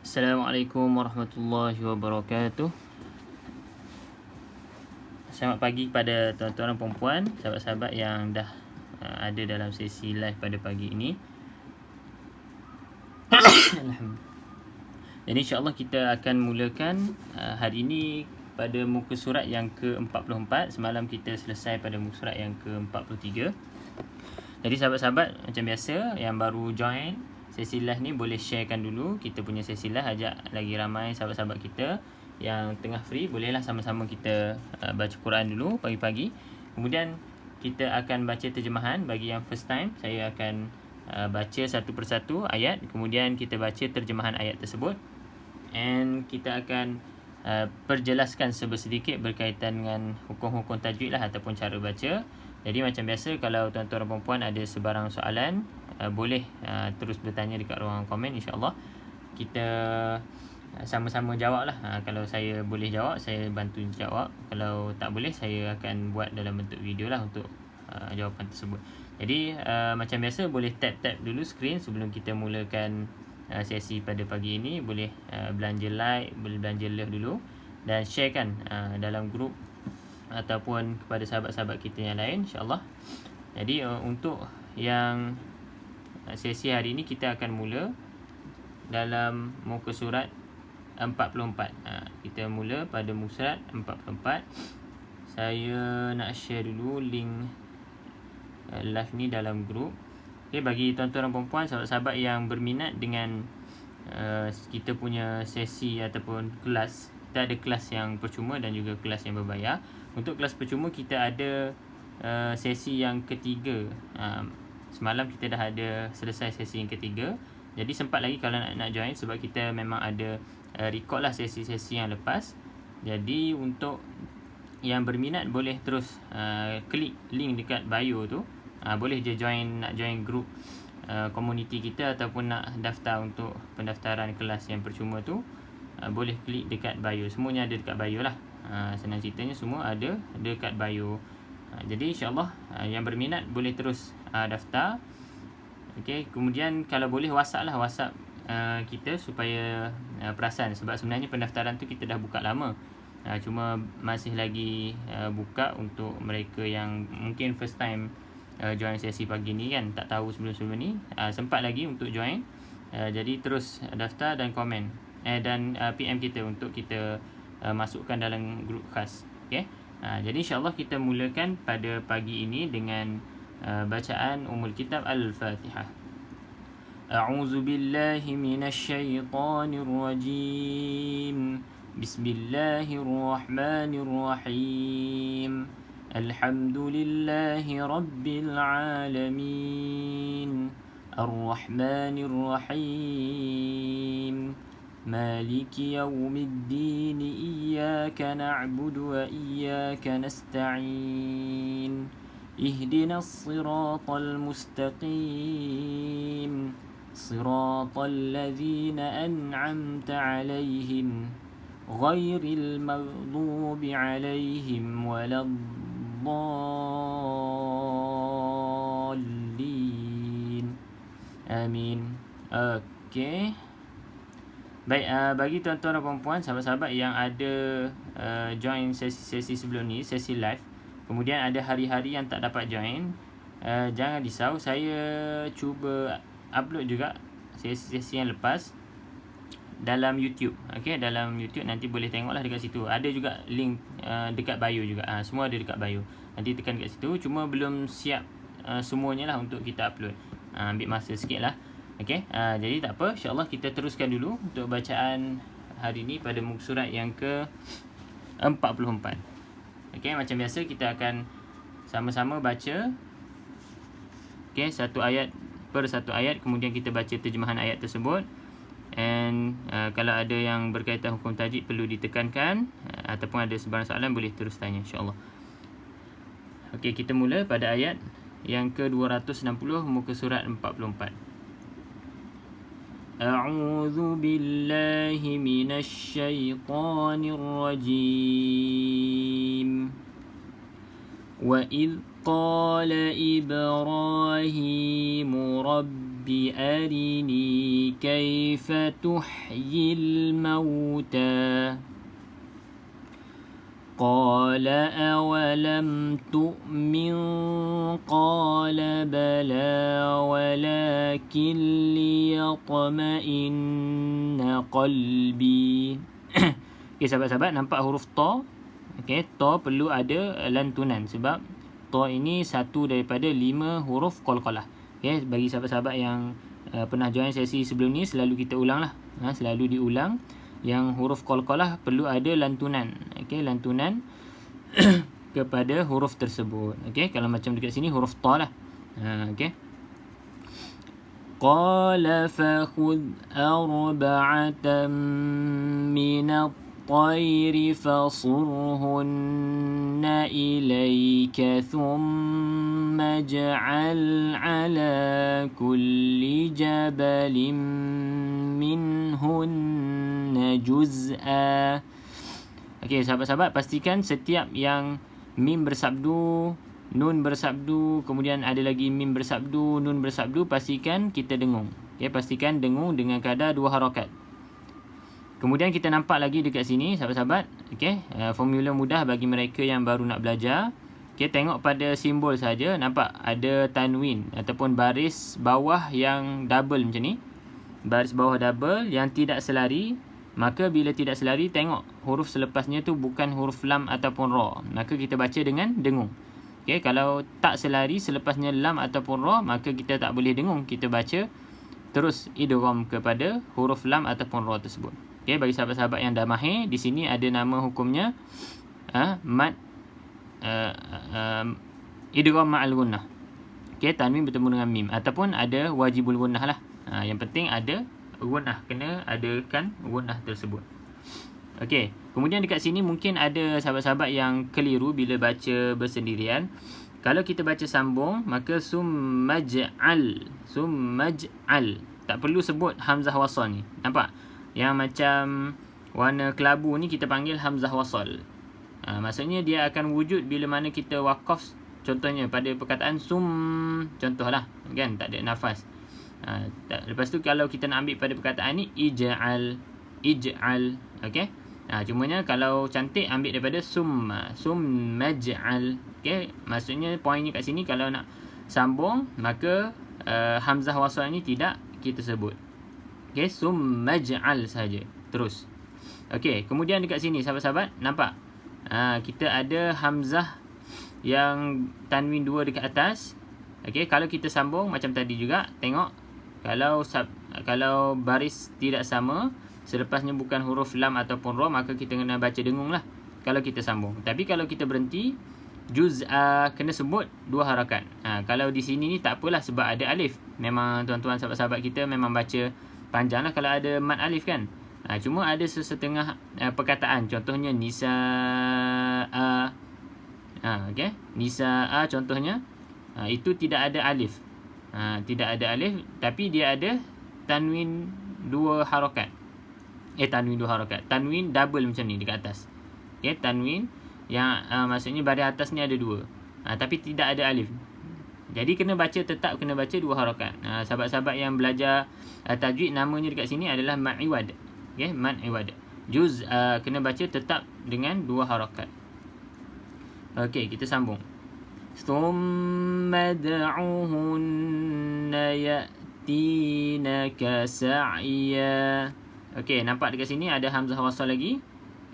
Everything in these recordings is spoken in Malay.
Assalamualaikum warahmatullahi wabarakatuh. Selamat pagi kepada tuan-tuan dan puan-puan, sahabat-sahabat yang dah ada dalam sesi live pada pagi ini. Jadi insya-Allah kita akan mulakan hari ini pada muka surat yang ke-44. Semalam kita selesai pada muka surat yang ke-43. Jadi sahabat-sahabat, macam biasa yang baru join sesi live ni boleh sharekan dulu kita punya sesi live, ajak lagi ramai sahabat-sahabat kita yang tengah free, bolehlah sama-sama kita baca Quran dulu pagi-pagi. Kemudian kita akan baca terjemahan. Bagi yang first time, saya akan baca satu persatu ayat, kemudian kita baca terjemahan ayat tersebut, and kita akan perjelaskan sedikit berkaitan dengan hukum-hukum tajwid lah ataupun cara baca. Jadi macam biasa, kalau tuan-tuan dan puan-puan ada sebarang soalan, boleh terus bertanya dekat ruangan komen. InsyaAllah kita sama-sama jawab lah. Kalau saya boleh jawab, saya bantu jawab. Kalau tak boleh, saya akan buat dalam bentuk video lah untuk jawapan tersebut. Jadi macam biasa, boleh tap-tap dulu skrin sebelum kita mulakan sesi pada pagi ini. Boleh belanja like, boleh belanja love dulu, dan sharekan dalam grup ataupun kepada sahabat-sahabat kita yang lain, insyaAllah. Jadi untuk yang sesi hari ini, kita akan mula dalam muka surat 44. Kita mula pada muka surat 44. Saya nak share dulu link live ni dalam grup. Okay, bagi tuan-tuan dan puan-puan, sahabat-sahabat yang berminat dengan kita punya sesi ataupun kelas, kita ada kelas yang percuma dan juga kelas yang berbayar. Untuk kelas percuma, kita ada sesi yang ketiga. Semalam kita dah ada selesai sesi yang ketiga. Jadi sempat lagi kalau nak join, sebab kita memang ada record lah sesi-sesi yang lepas. Jadi untuk yang berminat, boleh terus klik link dekat bio tu. Boleh je nak join grup komuniti kita, ataupun nak daftar untuk pendaftaran kelas yang percuma tu, boleh klik dekat bio. Semuanya ada dekat bio lah. Senang ceritanya, semua ada dekat bio. Jadi insyaAllah yang berminat boleh terus daftar. Okay, kemudian kalau boleh WhatsApp kita supaya perasan, sebab sebenarnya pendaftaran tu kita dah buka lama. Cuma masih lagi buka untuk mereka yang mungkin first time join sesi pagi ni kan, tak tahu sebelum-sebelum ni. Sempat lagi untuk join. Jadi terus daftar dan komen dan PM kita untuk kita masukkan dalam grup khas. Okay? Jadi insyaAllah kita mulakan pada pagi ini dengan bacaan Kitab Al-Fatihah. A'udzu billahi minasyaitonir rajim. Bismillahirrahmanirrahim. Alhamdulillahi rabbil alamin. Ar-Rahmanir Rahim. مالك يوم الدين إياك نعبد وإياك نستعين اهدنا الصراط المستقيم صراط الذين أنعمت عليهم غير المغضوب عليهم ولا الضالين آمين. Okay. Baik, bagi tuan-tuan dan puan-puan, sahabat-sahabat yang ada join sesi sebelum ni, sesi live, kemudian ada hari-hari yang tak dapat join, jangan risau. Saya cuba upload juga sesi-sesi yang lepas dalam YouTube. Okay, dalam YouTube nanti boleh tengoklah dekat situ. Ada juga link dekat bio juga. Semua ada dekat bio. Nanti tekan dekat situ. Cuma belum siap semuanya lah untuk kita upload. Ambil masa sikit lah. Okay, jadi tak apa, insyaAllah kita teruskan dulu untuk bacaan hari ni pada muka surat yang ke-44. Okay, macam biasa kita akan sama-sama baca, okay, satu ayat per satu ayat, kemudian kita baca terjemahan ayat tersebut. And kalau ada yang berkaitan hukum tajwid perlu ditekankan, ataupun ada sebarang soalan, boleh terus tanya, insyaAllah. Okay, kita mula pada ayat yang ke-260 muka surat 44. أعوذ بالله من الشيطان الرجيم وإذ قال إبراهيم رب أرني كيف تحيي الموتى قال أولم تؤمن قال بلى ولكن ليطمئن قلبي. Okay, sahabat-sahabat, nampak huruf ta? Okay, ta perlu ada lantunan sebab ta ini satu daripada 5 huruf qalqalah. Okay, bagi sahabat-sahabat yang pernah join sesi sebelum ni, selalu kita ulang lah. Selalu diulang. Yang huruf qalqalah perlu ada lantunan. Okay, lantunan kepada huruf tersebut. Okay, kalau macam dekat sini huruf ta lah. Okay. Qala fakhudh arba'atan minat الطير فصرهن إليك ثم اجعل على كل جبل منهن جزءا. Okey, sahabat-sahabat, pastikan setiap yang mim bersabdu, nun bersabdu, kemudian ada lagi mim bersabdu, nun bersabdu, pastikan kita dengung. Okey, pastikan dengung dengan kadar 2 harakat. Kemudian kita nampak lagi dekat sini, sahabat-sahabat, okey, formula mudah bagi mereka yang baru nak belajar. Okey, tengok pada simbol saja, nampak ada tanwin ataupun baris bawah yang double macam ni. Baris bawah double yang tidak selari, maka bila tidak selari, tengok huruf selepasnya tu bukan huruf lam ataupun ra, maka kita baca dengan dengung. Okey, kalau tak selari selepasnya lam ataupun ra, maka kita tak boleh dengung, kita baca terus idgham kepada huruf lam ataupun ra tersebut. Okay, bagi sahabat-sahabat yang dah mahir, di sini ada nama hukumnya mad idgham ma'al gunnah. Okay, tanwin bertemu dengan mim ataupun ada wajibul gunnah lah. Yang penting ada gunnah, kena adakan gunnah tersebut. Okay, kemudian dekat sini mungkin ada sahabat-sahabat yang keliru bila baca bersendirian. Kalau kita baca sambung, maka summaj'al, tak perlu sebut hamzah wasal ni. Nampak? Yang macam warna kelabu ni kita panggil hamzah wasal. Maksudnya dia akan wujud bila mana kita wakaf, contohnya pada perkataan contohlah, kan, tak ada nafas. Lepas tu kalau kita nak ambil pada perkataan ni ij'al, okey. Cumanya kalau cantik ambil daripada summaj'al. Okey, maksudnya poinnya kat sini kalau nak sambung, maka hamzah wasal ni tidak kita sebut. Okey, summaj'al saja. Terus. Okey, kemudian dekat sini sahabat-sahabat nampak? Kita ada hamzah yang tanwin 2 dekat atas. Okey, kalau kita sambung macam tadi juga, tengok kalau baris tidak sama, selepasnya bukan huruf lam ataupun ra, maka kita kena baca dengung lah kalau kita sambung. Tapi kalau kita berhenti, juz'a kena sebut 2 harakat. Kalau di sini ni tak apalah sebab ada alif. Memang tuan-tuan sahabat-sahabat kita memang baca panjang lah kalau ada mad alif kan. Cuma ada sesetengah perkataan, contohnya nisa'a. Okay, nisa'a contohnya, itu tidak ada alif. Tidak ada alif, tapi dia ada tanwin 2 harakat. Tanwin 2 harakat. Tanwin double macam ni dekat atas. Okay, tanwin yang maksudnya baris atas ni ada 2. Tapi tidak ada alif. Jadi tetap kena baca 2 harakat. Sahabat-sahabat yang belajar tajwid, namanya dekat sini adalah mad iwad. Okay, mad iwad. Juz kena baca tetap dengan 2 harakat. Okey, kita sambung. Thumma da'uhunna ya'tinaka sa'ya. Okey, nampak dekat sini ada hamzah wasal lagi.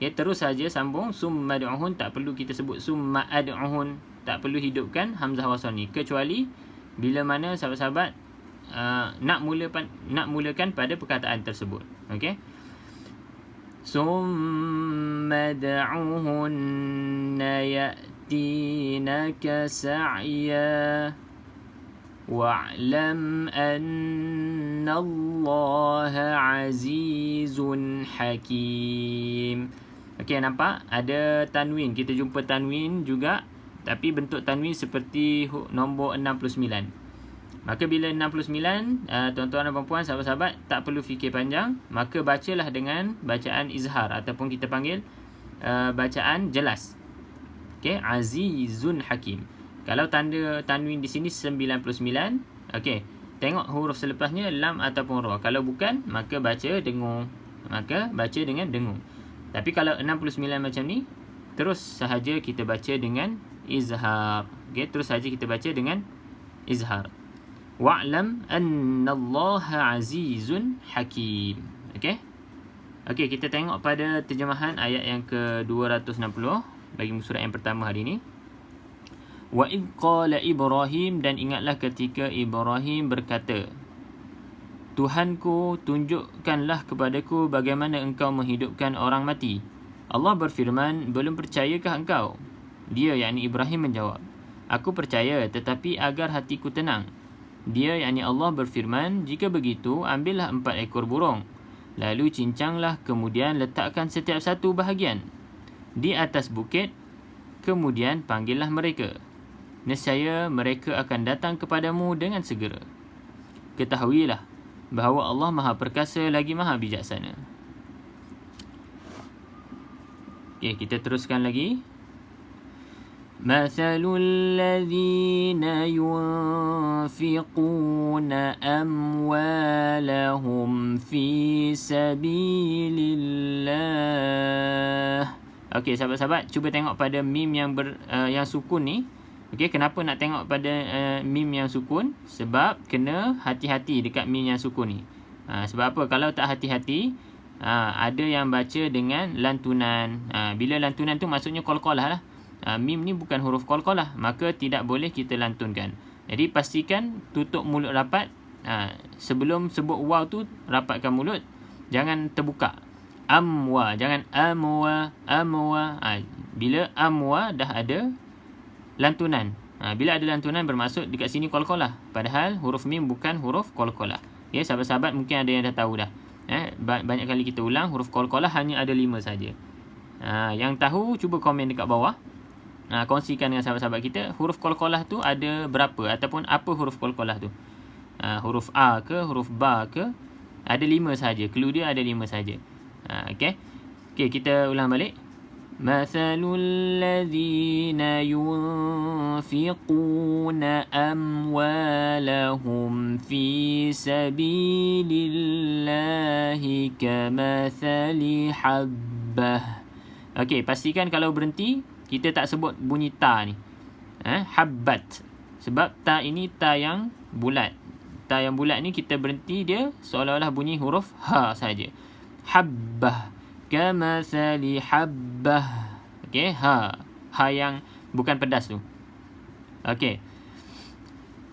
Okay, terus saja sambung. Summa ad'uhun, tak perlu kita sebut summa ad'uhun, tak perlu hidupkan hamzah wasal ni, kecuali bila mana sahabat-sahabat nak mulakan pada perkataan tersebut. Okey, summa ad'uhunna ya'tinaka sa'ya wa'lam anna Allaha azizun hakim. Okey, nampak ada tanwin, kita jumpa tanwin juga, tapi bentuk tanwin seperti nombor 69. Maka bila 69, tuan-tuan dan puan-puan, sahabat-sahabat tak perlu fikir panjang, maka bacalah dengan bacaan izhar ataupun kita panggil bacaan jelas. Okey, azizun hakim. Kalau tanda tanwin di sini 99, okey, tengok huruf selepasnya lam ataupun ra. Kalau bukan, maka baca dengung. Maka baca dengan dengung. Tapi kalau 69 macam ni, terus sahaja kita baca dengan izhar. Okey, terus sahaja kita baca dengan izhar. Wa'lam annallaha azizun hakim. Okey. Okey, kita tengok pada terjemahan ayat yang ke-260 bagi muka surat yang pertama hari ini. Wa id qala Ibrahim, dan ingatlah ketika Ibrahim berkata, Tuhanku, tunjukkanlah kepadaku bagaimana engkau menghidupkan orang mati. Allah berfirman, belum percayakah engkau? Dia, yakni Ibrahim, menjawab, aku percaya, tetapi agar hatiku tenang. Dia, yakni Allah, berfirman, jika begitu, ambillah 4 ekor burung. Lalu cincanglah, kemudian letakkan setiap satu bahagian di atas bukit, kemudian panggillah mereka. Nescaya mereka akan datang kepadamu dengan segera. Ketahuilah bahawa Allah Maha Perkasa lagi Maha Bijaksana. Okay, kita teruskan lagi. مثل الذين ينفقون أموالهم في سبيل الله. Okey, sahabat-sahabat, cuba tengok pada mim yang yang sukun ni. Okey, kenapa nak tengok pada mim yang sukun? Sebab kena hati-hati dekat mim yang sukun ni. Sebab apa? Kalau tak hati-hati, ada yang baca dengan lantunan. Bila lantunan tu maksudnya qalqalah lah. Mim ni bukan huruf qalqalah, maka tidak boleh kita lantunkan. Jadi pastikan tutup mulut rapat. Sebelum sebut waw tu, rapatkan mulut, jangan terbuka. Amwa, jangan amwa, amwa. Bila amwa dah ada lantunan. Bila ada lantunan bermaksud dekat sini qalqalah, padahal huruf mim bukan huruf qalqalah. Ya, sahabat-sahabat mungkin ada yang dah tahu dah. Banyak kali kita ulang, huruf qalqalah hanya ada 5 saja. Yang tahu cuba komen dekat bawah. Kongsikan dengan sahabat-sahabat kita, huruf qalqalah tu ada berapa, ataupun apa huruf qalqalah tu. Huruf A ke, huruf Ba ke, ada 5 saja. Clue dia ada 5 saja. Okey. Okey, kita ulang balik. Mathalul ladzina yunfiquna amwalahum fi sabilillahi kamathali habbah. Okey, pastikan kalau berhenti kita tak sebut bunyi ta ni. Habbat. Sebab ta ini ta yang bulat. Ta yang bulat ni kita berhenti dia seolah-olah bunyi huruf ha saja. Habbah. Kamathali habbah. Okey, ha. Ha yang bukan pedas tu. Okey.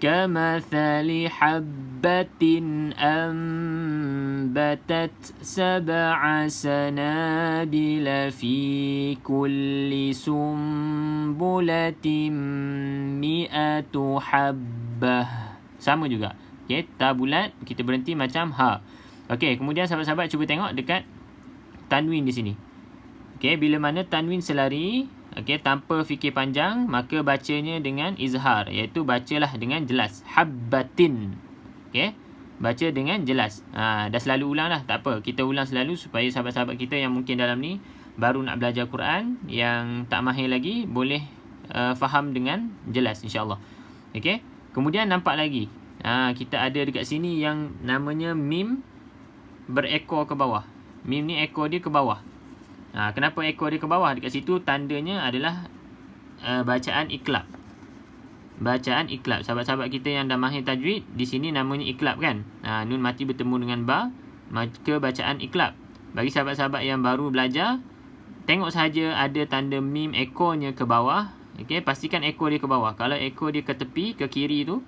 Kamathali habbatin ambatat sab'a sanabila fi kulli sumbulatin mi'atu habbah. Sama juga. Okey, ta bulat, kita berhenti macam ha. Okey, kemudian sahabat-sahabat cuba tengok dekat tanwin di sini. Okey, bila mana tanwin selari, okey, tanpa fikir panjang, maka bacanya dengan izhar, iaitu bacalah dengan jelas. Habbatin. Okey, baca dengan jelas. Dah selalu ulang lah, tak apa. Kita ulang selalu supaya sahabat-sahabat kita yang mungkin dalam ni baru nak belajar Quran, yang tak mahir lagi, boleh faham dengan jelas insya-Allah. Okey, kemudian nampak lagi. Kita ada dekat sini yang namanya mim berekor ke bawah. Mim ni ekor dia ke bawah. Kenapa ekor dia ke bawah? Dekat situ tandanya adalah bacaan iklab. Bacaan iklab. Sahabat-sahabat kita yang dah mahir tajwid, di sini namanya iklab kan. Nun mati bertemu dengan ba, maka bacaan iklab. Bagi sahabat-sahabat yang baru belajar, tengok sahaja ada tanda mim ekornya ke bawah. Okey, pastikan ekor dia ke bawah. Kalau ekor dia ke tepi, ke kiri tu,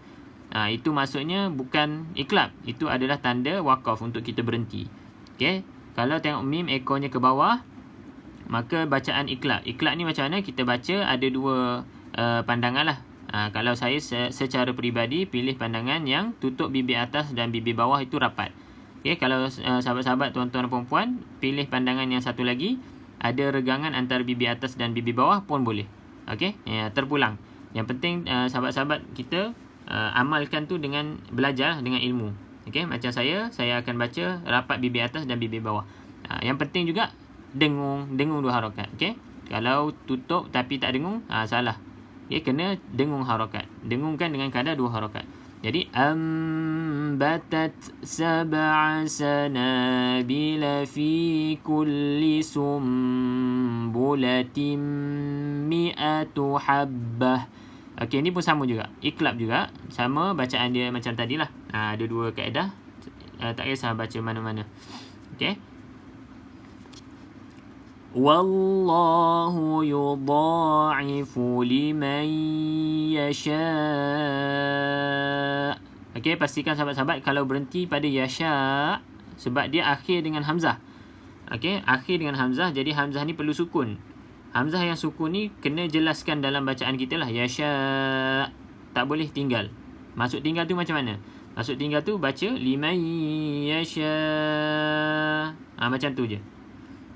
itu maksudnya bukan iklab. Itu adalah tanda waqaf untuk kita berhenti. Okey, kalau tengok mim ekornya ke bawah, maka bacaan iklab. Iklab ni macam mana? Kita baca ada 2 pandangan lah. Kalau saya secara peribadi pilih pandangan yang tutup bibir atas dan bibir bawah itu rapat. Okay, kalau sahabat-sahabat, tuan-tuan dan puan-puan, pilih pandangan yang satu lagi, ada regangan antara bibir atas dan bibir bawah pun boleh. Okay, terpulang. Yang penting sahabat-sahabat kita amalkan tu dengan belajar, dengan ilmu. Okay, macam saya akan baca rapat bibir atas dan bibir bawah. Yang penting juga dengung 2 harakat. Okay, Kalau tutup tapi tak dengung, salah. Okay, kena dengung harakat. Dengungkan dengan kadar 2 harakat. Jadi ambatat sab'a sanabila fi kulli sumbulatin mi'atu habbah. Okey, ni pun sama juga. Iqlab juga. Sama bacaan dia macam tadilah. Ada 2 kaedah. Tak kisah baca mana-mana. Okey. Wallahu yudha'ifu liman yasha'. Okey, pastikan sahabat-sahabat kalau berhenti pada yasha' sebab dia akhir dengan hamzah. Okey, akhir dengan hamzah, jadi hamzah ni perlu sukun. Hamzah yang sukun ni kena jelaskan dalam bacaan kita lah. Yasha'. Tak boleh tinggal. Masuk tinggal tu macam mana? Masuk tinggal tu baca liman yasha'. Macam tu je.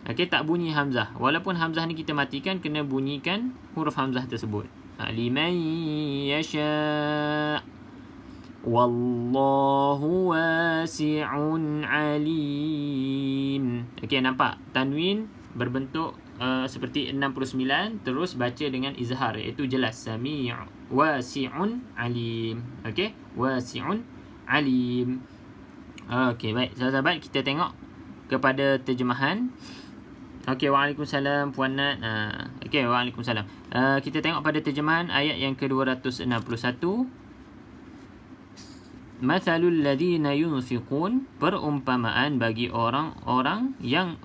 Okey, tak bunyi hamzah. Walaupun hamzah ni kita matikan, kena bunyikan huruf hamzah tersebut. Liman yasha'. Wallahu wasi'un alim. Okey, nampak? Tanwin berbentuk seperti 69, terus baca dengan izhar, iaitu jelas. Sami' wasi'un alim. Okey, wasi'un alim. Okey, baik. Sahabat-sahabat, kita tengok kepada terjemahan. Okey, waalaikumsalam Puan Nat. Okey, waalaikumsalam. Kita tengok pada terjemahan ayat yang ke-261. Mathalul ladina yunfiqun, perumpamaan bagi orang yang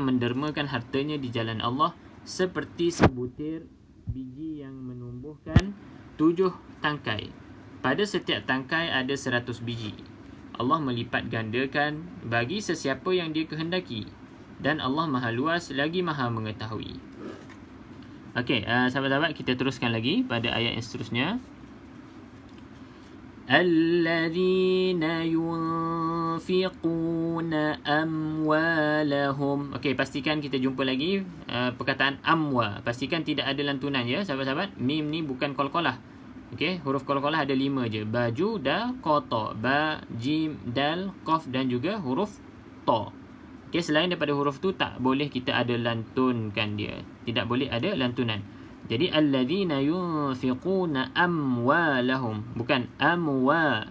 mendermakan hartanya di jalan Allah seperti sebutir biji yang menumbuhkan 7 tangkai. Pada setiap tangkai ada 100 biji. Allah melipat gandakan bagi sesiapa yang dia kehendaki. Dan Allah Maha Luas lagi Maha Mengetahui. Okey, sahabat-sahabat, kita teruskan lagi pada ayat yang seterusnya. Alladzina yunfiquna amwalahum. Okey, pastikan kita jumpa lagi perkataan amwa. Pastikan tidak ada lantunan ya, sahabat-sahabat. Mim ni bukan qalqalah. Okey, huruf qalqalah ada 5 je. Baju, da, qata, ba, jim, dal, qaf dan juga huruf ta. Okay, selain daripada huruf tu tak boleh kita ada lantunkan dia. Tidak boleh ada lantunan. Jadi alladzina yunfiquna amwalahum, bukan amwa.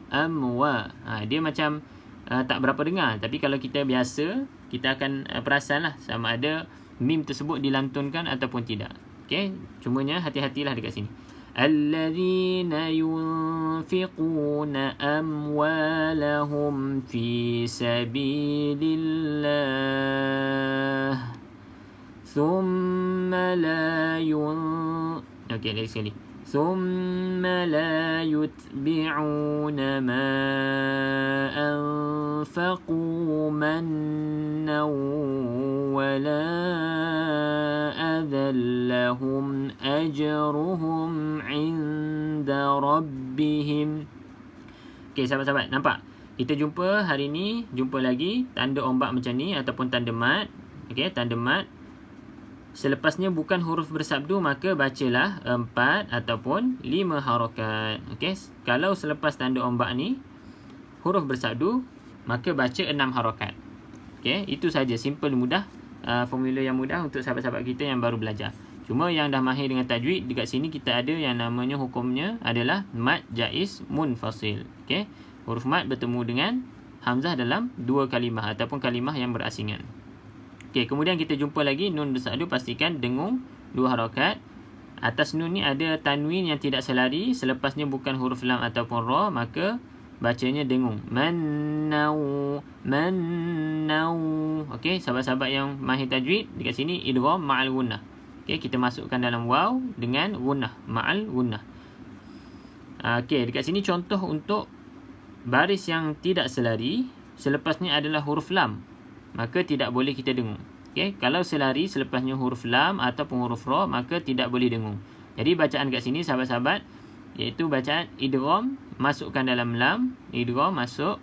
Dia macam tak berapa dengar, tapi kalau kita biasa, kita akan perasan lah sama ada mim tersebut dilantunkan ataupun tidak. Okey, cumanya hati-hatilah dekat sini. الذين ينفقون أموالهم في سبيل الله ثم لا يتبعون ما أنفقوا منا ولا أذى لهم أجرهم عند ربهم. Okey, sahabat-sahabat, nampak? Kita jumpa hari ni, jumpa lagi tanda ombak macam ni ataupun tanda mat. Okey, tanda mat. Selepasnya bukan huruf bersabdu, maka bacalah 4 ataupun 5 harakat. Okey, kalau selepas tanda ombak ni huruf bersabdu, maka baca 6 harakat. Okey, itu saja, simple, mudah. Formula yang mudah untuk sahabat-sahabat kita yang baru belajar. Cuma yang dah mahir dengan tajwid, dekat sini kita ada yang namanya hukumnya adalah mat jaiz munfasil. Okey, huruf mat bertemu dengan hamzah dalam 2 kalimah ataupun kalimah yang berasingan. Okey, kemudian kita jumpa lagi nun bersabdu, pastikan dengung 2 harakat. Atas nun ni ada tanwin yang tidak selari, selepasnya bukan huruf lam ataupun ra, maka bacanya dengung. Mannau. Okey, sahabat-sahabat yang mahir tajwid, dekat sini idgham ma'al gunnah. Okey, kita masukkan dalam waw dengan gunnah, ma'al gunnah. Okey, dekat sini contoh untuk baris yang tidak selari, selepasnya adalah huruf lam, maka tidak boleh kita dengung. Okey, kalau selari selepasnya huruf lam ataupun huruf ra, maka tidak boleh dengung. Jadi bacaan kat sini sahabat-sahabat, iaitu bacaan idgham, masukkan dalam lam, idgham masuk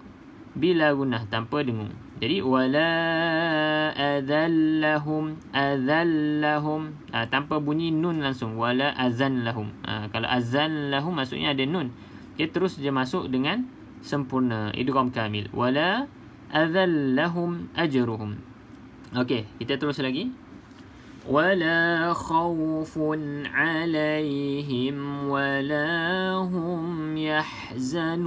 bila gunnah tanpa dengung. Jadi wala adzallahum, tanpa bunyi nun langsung, wala azanlahum. Kalau azanlahum maksudnya ada nun. Okey, terus dia masuk dengan sempurna, idgham kamil. Wala adzallahum ajruhum. Okey, kita terus lagi. ولا خوف عليهم ولا هم يحزنون.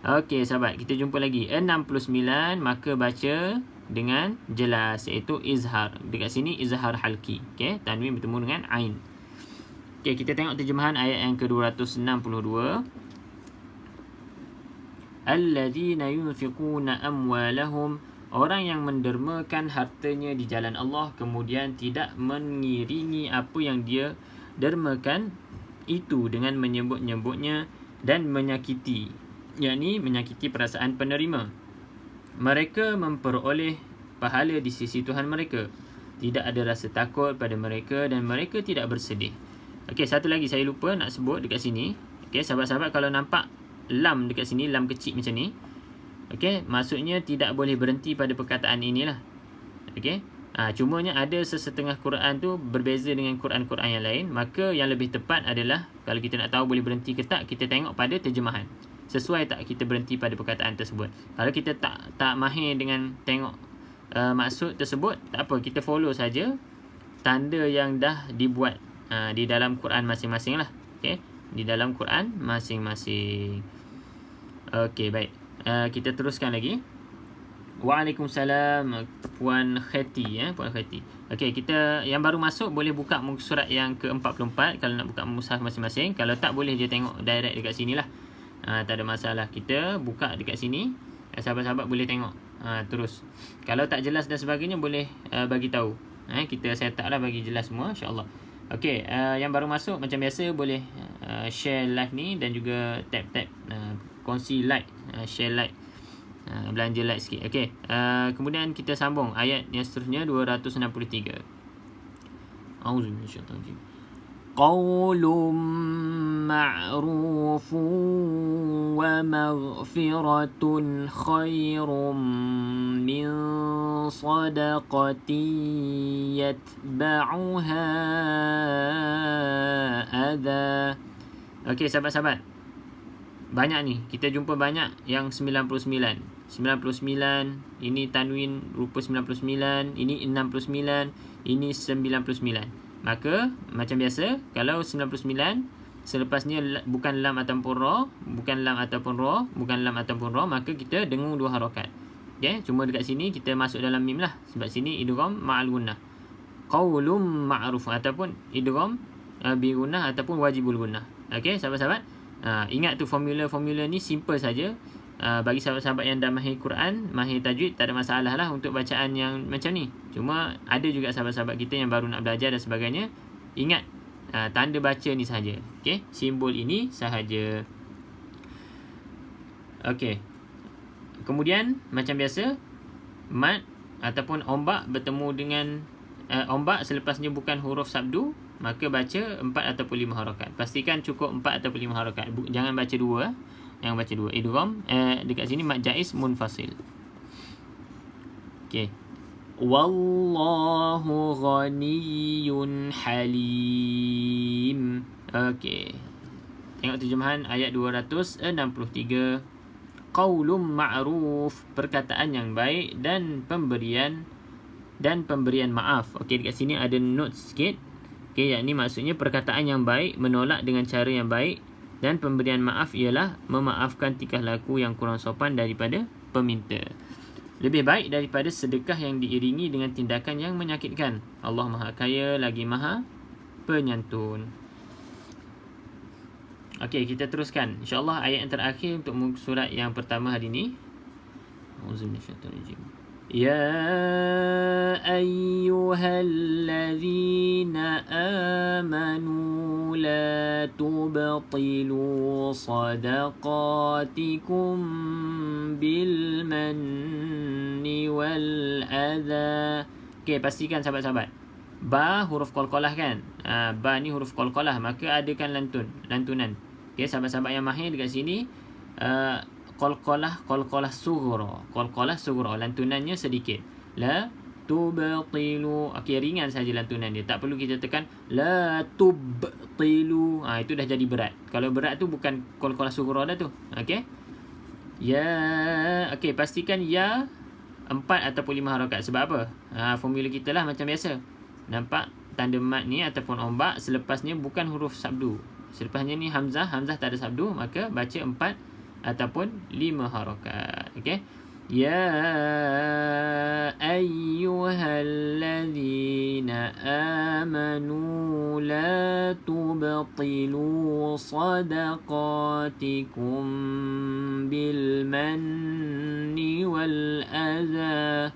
Okey sahabat, kita jumpa lagi 69, maka baca dengan jelas, iaitu izhar. Dekat sini izhar halki. Okey, tanwin bertemu dengan ain. Okey, kita tengok terjemahan ayat yang ke-262. Alladzina yunfiquna amwalahum, orang yang mendermakan hartanya di jalan Allah, kemudian tidak mengiringi apa yang dia dermakan itu dengan menyebut-nyebutnya dan menyakiti, yakni menyakiti perasaan penerima. Mereka memperoleh pahala di sisi Tuhan mereka. Tidak ada rasa takut pada mereka dan mereka tidak bersedih. Okey, satu lagi saya lupa nak sebut dekat sini. Okey, sahabat-sahabat, kalau nampak lam dekat sini, lam kecil macam ni, okey, maksudnya tidak boleh berhenti pada perkataan inilah. Okey, cumanya ada sesetengah Quran tu berbeza dengan Quran-Quran yang lain. Maka yang lebih tepat adalah, kalau kita nak tahu boleh berhenti ke tak, kita tengok pada terjemahan. Sesuai tak kita berhenti pada perkataan tersebut. Kalau kita tak mahir dengan tengok maksud tersebut, tak apa, kita follow saja tanda yang dah dibuat di dalam Quran masing-masing lah. Okey, di dalam Quran masing-masing. Okey, baik. Kita teruskan lagi. Waalaikumsalam Puan Khati, Puan Khati. Okey, kita yang baru masuk boleh buka muka surat yang ke-44 kalau nak buka mushaf masing-masing. Kalau tak, boleh je tengok direct dekat sini lah. Tak ada masalah. Kita buka dekat sini. Sahabat-sahabat boleh tengok terus. Kalau tak jelas dan sebagainya, boleh bagi tahu. Kita set up lah bagi jelas semua, insya-Allah. Okey, yang baru masuk macam biasa boleh share live ni dan juga tap kongsi like, share like, belanja like sikit. Okey, kemudian kita sambung ayat yang seterusnya 263. Auzubillahi minasyaitanir rajim. Qaulun ma'rufun wa maghfiratun khairum min sadaqatin yatba'uha adha. Okey, sahabat-sahabat, banyak ni, kita jumpa banyak yang 99. 99, ini tanwin rupa 99, ini 69, ini 99. Maka macam biasa, kalau 99 selepasnya bukan lam ataupun ra, bukan lam ataupun ra, bukan lam ataupun ra, maka kita dengung dua harakat. Okey, cuma dekat sini kita masuk dalam mim lah, sebab sini idgham ma'al gunnah. Qaulum ma'ruf ataupun idgham bi gunnah ataupun wajibul gunnah. Okey, sahabat-sahabat, ingat tu formula-formula ni simple saja. Bagi sahabat-sahabat yang dah mahir Quran, mahir tajwid, tak ada masalah lah untuk bacaan yang macam ni. Cuma ada juga sahabat-sahabat kita yang baru nak belajar dan sebagainya. Ingat tanda baca ni sahaja. Okey, simbol ini sahaja. Okey, kemudian macam biasa, mat ataupun ombak bertemu dengan ombak selepasnya bukan huruf sabdu, maka baca 4 ataupun 5 harakat. Pastikan cukup 4 ataupun 5 harakat. Jangan baca 2. Yang baca 2 idgham dekat sini mad jaiz munfasil. Okey, wallahu ghaniyyun halim. Okey, tengok terjemahan ayat 263. Qaulum ma'ruf, perkataan yang baik dan pemberian maaf. Okey, dekat sini ada note sikit. Okey, yakni maksudnya perkataan yang baik menolak dengan cara yang baik, dan pemberian maaf ialah memaafkan tingkah laku yang kurang sopan daripada peminta. Lebih baik daripada sedekah yang diiringi dengan tindakan yang menyakitkan. Allah Maha Kaya lagi Maha Penyantun. Okey, kita teruskan. InsyaAllah ayat yang terakhir untuk muka surat yang pertama hari ini. Auzubillahi. Ya ayyuhallazina amanu la tubtilu sadaqatikum bil manni wal adha. Okey, pastikan sahabat-sahabat, ba huruf qalqalah kan? Ba ni huruf qalqalah, maka adakan lantunan. Okey, sahabat-sahabat yang mahir dekat sini, qalqalah sughra, lantunannya sedikit. La tubtilu. Okey, ringan saja lantunan dia, tak perlu kita tekan la tubtilu. Itu dah jadi berat. Kalau berat tu bukan qalqalah sughra dah tu. Okey, ya. Okey, pastikan ya 4 ataupun 5 harakat. Sebab apa? Formula kita lah macam biasa. Nampak tanda mat ni ataupun ombak, selepasnya bukan huruf sabdu. Selepasnya ni hamzah, hamzah tak ada sabdu, maka baca 4 ataupun 5 harakat. Okey. Ya ayyuhalladzina amanu la tubtilu sadaqatikum bil manni wal adha.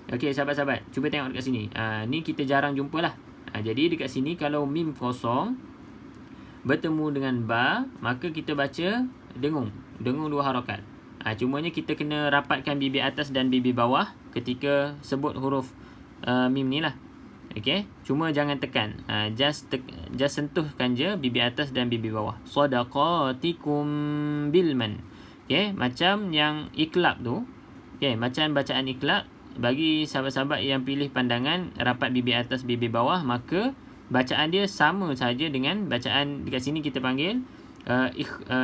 Okey, sahabat-sahabat, cuba tengok dekat sini. Ni kita jarang jumpa lah. Jadi dekat sini kalau mim kosong bertemu dengan ba, maka kita baca dengung. Dengung 2 harakat. Cumanya kita kena rapatkan bibir atas dan bibir bawah ketika sebut huruf mim ni lah. Okey, cuma jangan tekan. Just sentuhkan je bibir atas dan bibir bawah. Sadaqatikum bilman. Okey, macam yang iklab tu. Okey, macam bacaan iklab, bagi sahabat-sahabat yang pilih pandangan rapat bibir atas bibir bawah, maka bacaan dia sama saja dengan bacaan dekat sini kita panggil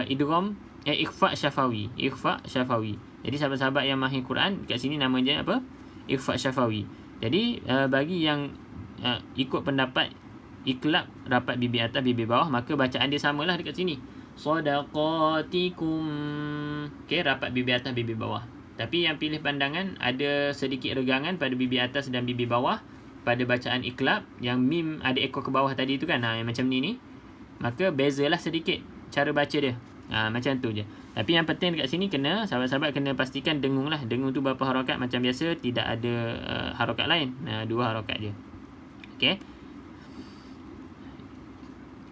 idgham ikhfa syafawi. Ikhfa syafawi. Jadi sahabat-sahabat yang mahir Quran, kat sini nama dia apa? Ikhfa syafawi. Jadi bagi yang ikut pendapat iklab rapat bibir atas bibir bawah, maka bacaan dia samalah dekat sini. Sadaqatikum. Okey, rapat bibir atas bibir bawah. Tapi yang pilih pandangan ada sedikit regangan pada bibir atas dan bibir bawah pada bacaan iklab, yang mim ada ekor ke bawah tadi tu kan, yang macam ni. Maka bezalah sedikit cara baca dia. Macam tu je. Tapi yang penting dekat sini kena sahabat-sahabat kena pastikan dengung lah. Dengung tu berapa harakat, macam biasa tidak ada harakat lain. 2 harakat je. Okey.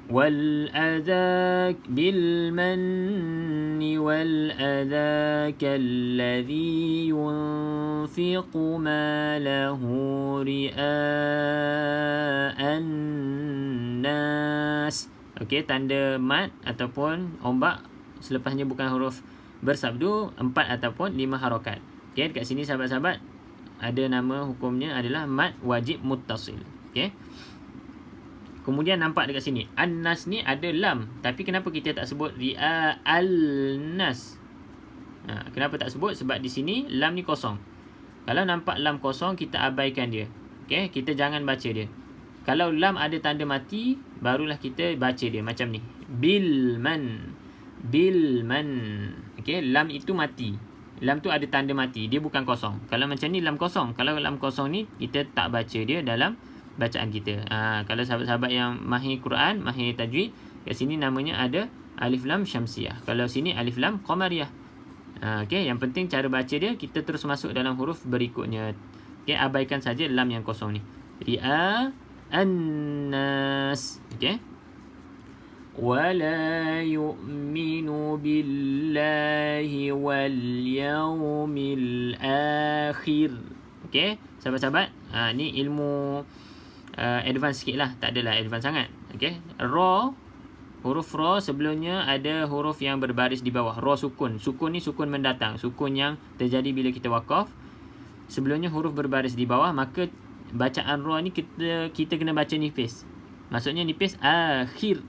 Wal adak bil manni wal adak alladhi yunfiqu malahu ria'an nas. Okey, tanda mat ataupun ombak selepasnya bukan huruf bersabdu, 4 ataupun 5 harakat. Okey, dekat sini sahabat-sahabat ada nama hukumnya adalah mat wajib muttasil. Okey. Kemudian nampak dekat sini an-nas ni ada lam, tapi kenapa kita tak sebut ri'a al-nas? Kenapa tak sebut? Sebab di sini lam ni kosong. Kalau nampak lam kosong, kita abaikan dia. Okey, kita jangan baca dia. Kalau lam ada tanda mati, barulah kita baca dia macam ni. Bil man. Bil man. Okey, lam itu mati. Lam tu ada tanda mati, dia bukan kosong. Kalau macam ni lam kosong. Kalau lam kosong ni kita tak baca dia dalam bacaan kita. Kalau sahabat-sahabat yang mahir Quran, mahir tajwid, kat sini namanya ada alif lam syamsiah. Kalau sini alif lam qamariyah. Okey, yang penting cara baca dia, kita terus masuk dalam huruf berikutnya. Okey, abaikan saja lam yang kosong ni. Ri'a an-nas. Okey. Wala yu'minu billahi wal yawmil akhir. Okey, sahabat-sahabat, ni ilmu advance sikit lah, tak adalah advance sangat. Okey, ra, huruf ra sebelumnya ada huruf yang berbaris di bawah. Ra sukun. Sukun ni sukun mendatang, sukun yang terjadi bila kita wakaf. Sebelumnya huruf berbaris di bawah, maka bacaan ra ni kita kena baca nipis. Maksudnya nipis akhir.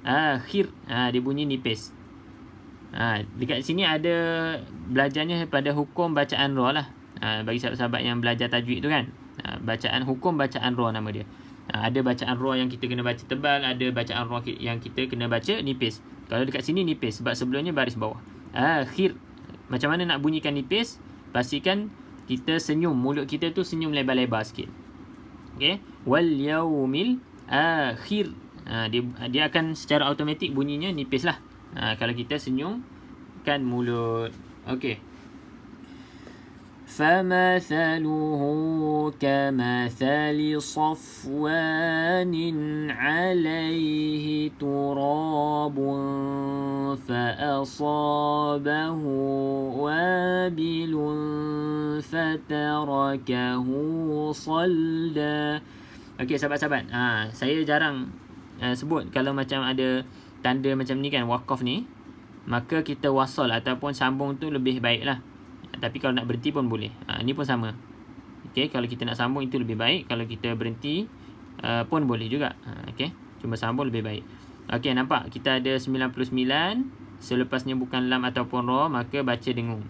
Akhir. Dia bunyi nipis. Dekat sini ada belajarnya pada hukum bacaan ra lah. Bagi sahabat-sahabat yang belajar tajwid tu kan. Bacaan hukum bacaan ra nama dia. Ada bacaan ra yang kita kena baca tebal, ada bacaan ra yang kita kena baca nipis. Kalau dekat sini nipis sebab sebelumnya baris bawah. Akhir. Macam mana nak bunyikan nipis? Pastikan kita senyum, mulut kita tu senyum lebar-lebar sikit. Okey, wal yaumil akhir. Dia akan secara automatik bunyinya nipis lah. Kalau kita senyumkan mulut. Okey. فَمَثَلُهُ كَمَثَلِ صَفْوَانٍ عَلَيْهِ تُرَابٌ فَأَصَابَهُ وَابِلٌ فَتَرَكَهُ صَلْدًا. Okey sahabat-sahabat, saya jarang sebut kalau macam ada tanda macam ni kan, wakaf ni, maka kita wasal ataupun sambung tu lebih baik lah. Tapi kalau nak berhenti pun boleh. Ni pun sama. Okey, kalau kita nak sambung itu lebih baik. Kalau kita berhenti pun boleh juga. Okey, cuma sambung lebih baik. Okey, nampak kita ada 99. Selepasnya bukan lam ataupun ra, maka baca dengung.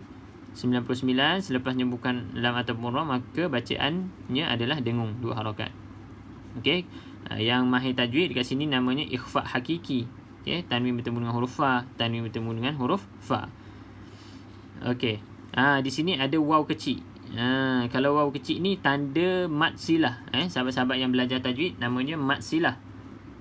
99 selepasnya bukan lam ataupun ra, maka bacaannya adalah dengung 2 harakat. Okey. Yang mahir tajwid dekat sini namanya ikhfa hakiki. Okey, tanwin bertemu dengan huruf fa, tanwin bertemu dengan huruf fa. Okey. Di sini ada waw kecil. Kalau waw kecil ni tanda mad silah. Sahabat-sahabat yang belajar tajwid namanya mad silah.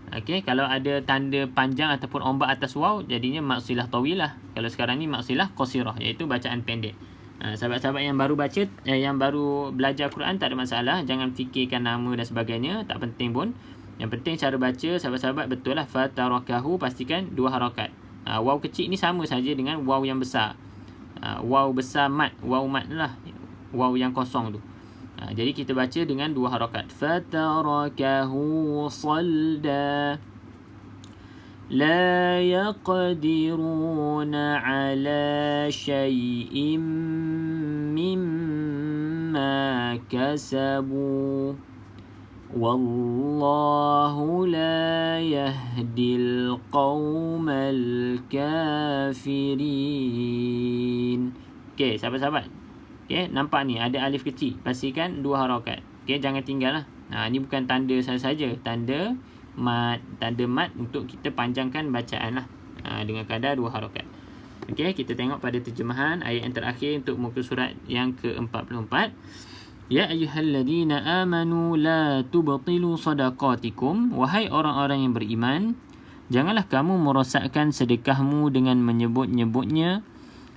Okey, kalau ada tanda panjang ataupun ombak atas waw, jadinya mad silah tawilah. Kalau sekarang ni mad silah qasirah, iaitu bacaan pendek. Sahabat-sahabat yang baru baca, yang baru belajar Quran, tak ada masalah. Jangan fikirkan nama dan sebagainya, tak penting pun. Yang penting cara baca, sahabat-sahabat, betul lah. Fatarakahu, pastikan 2 harakat. Waw kecil ni sama saja dengan waw yang besar. Waw besar mad, waw mad lah, waw yang kosong tu. Jadi kita baca dengan 2 harakat. Fatarakahu salda. La yaqdiruna ala syai'im mimma kasabu. Wallahu la yahdil qawmal kafirin. Okey, sahabat-sahabat. Okey, nampak ni ada alif kecil. Pastikan 2 harakat. Okey, jangan tinggal lah. Ni bukan tanda saja-saja. Tanda mad untuk kita panjangkan bacaan lah. Dengan kadar 2 harakat. Okey, kita tengok pada terjemahan ayat yang terakhir untuk muka surat yang ke-44. Ya ayyuhalladzina amanu la tubtilu sadaqatikum. Wahai orang-orang yang beriman, janganlah kamu merosakkan sedekahmu dengan menyebut-nyebutnya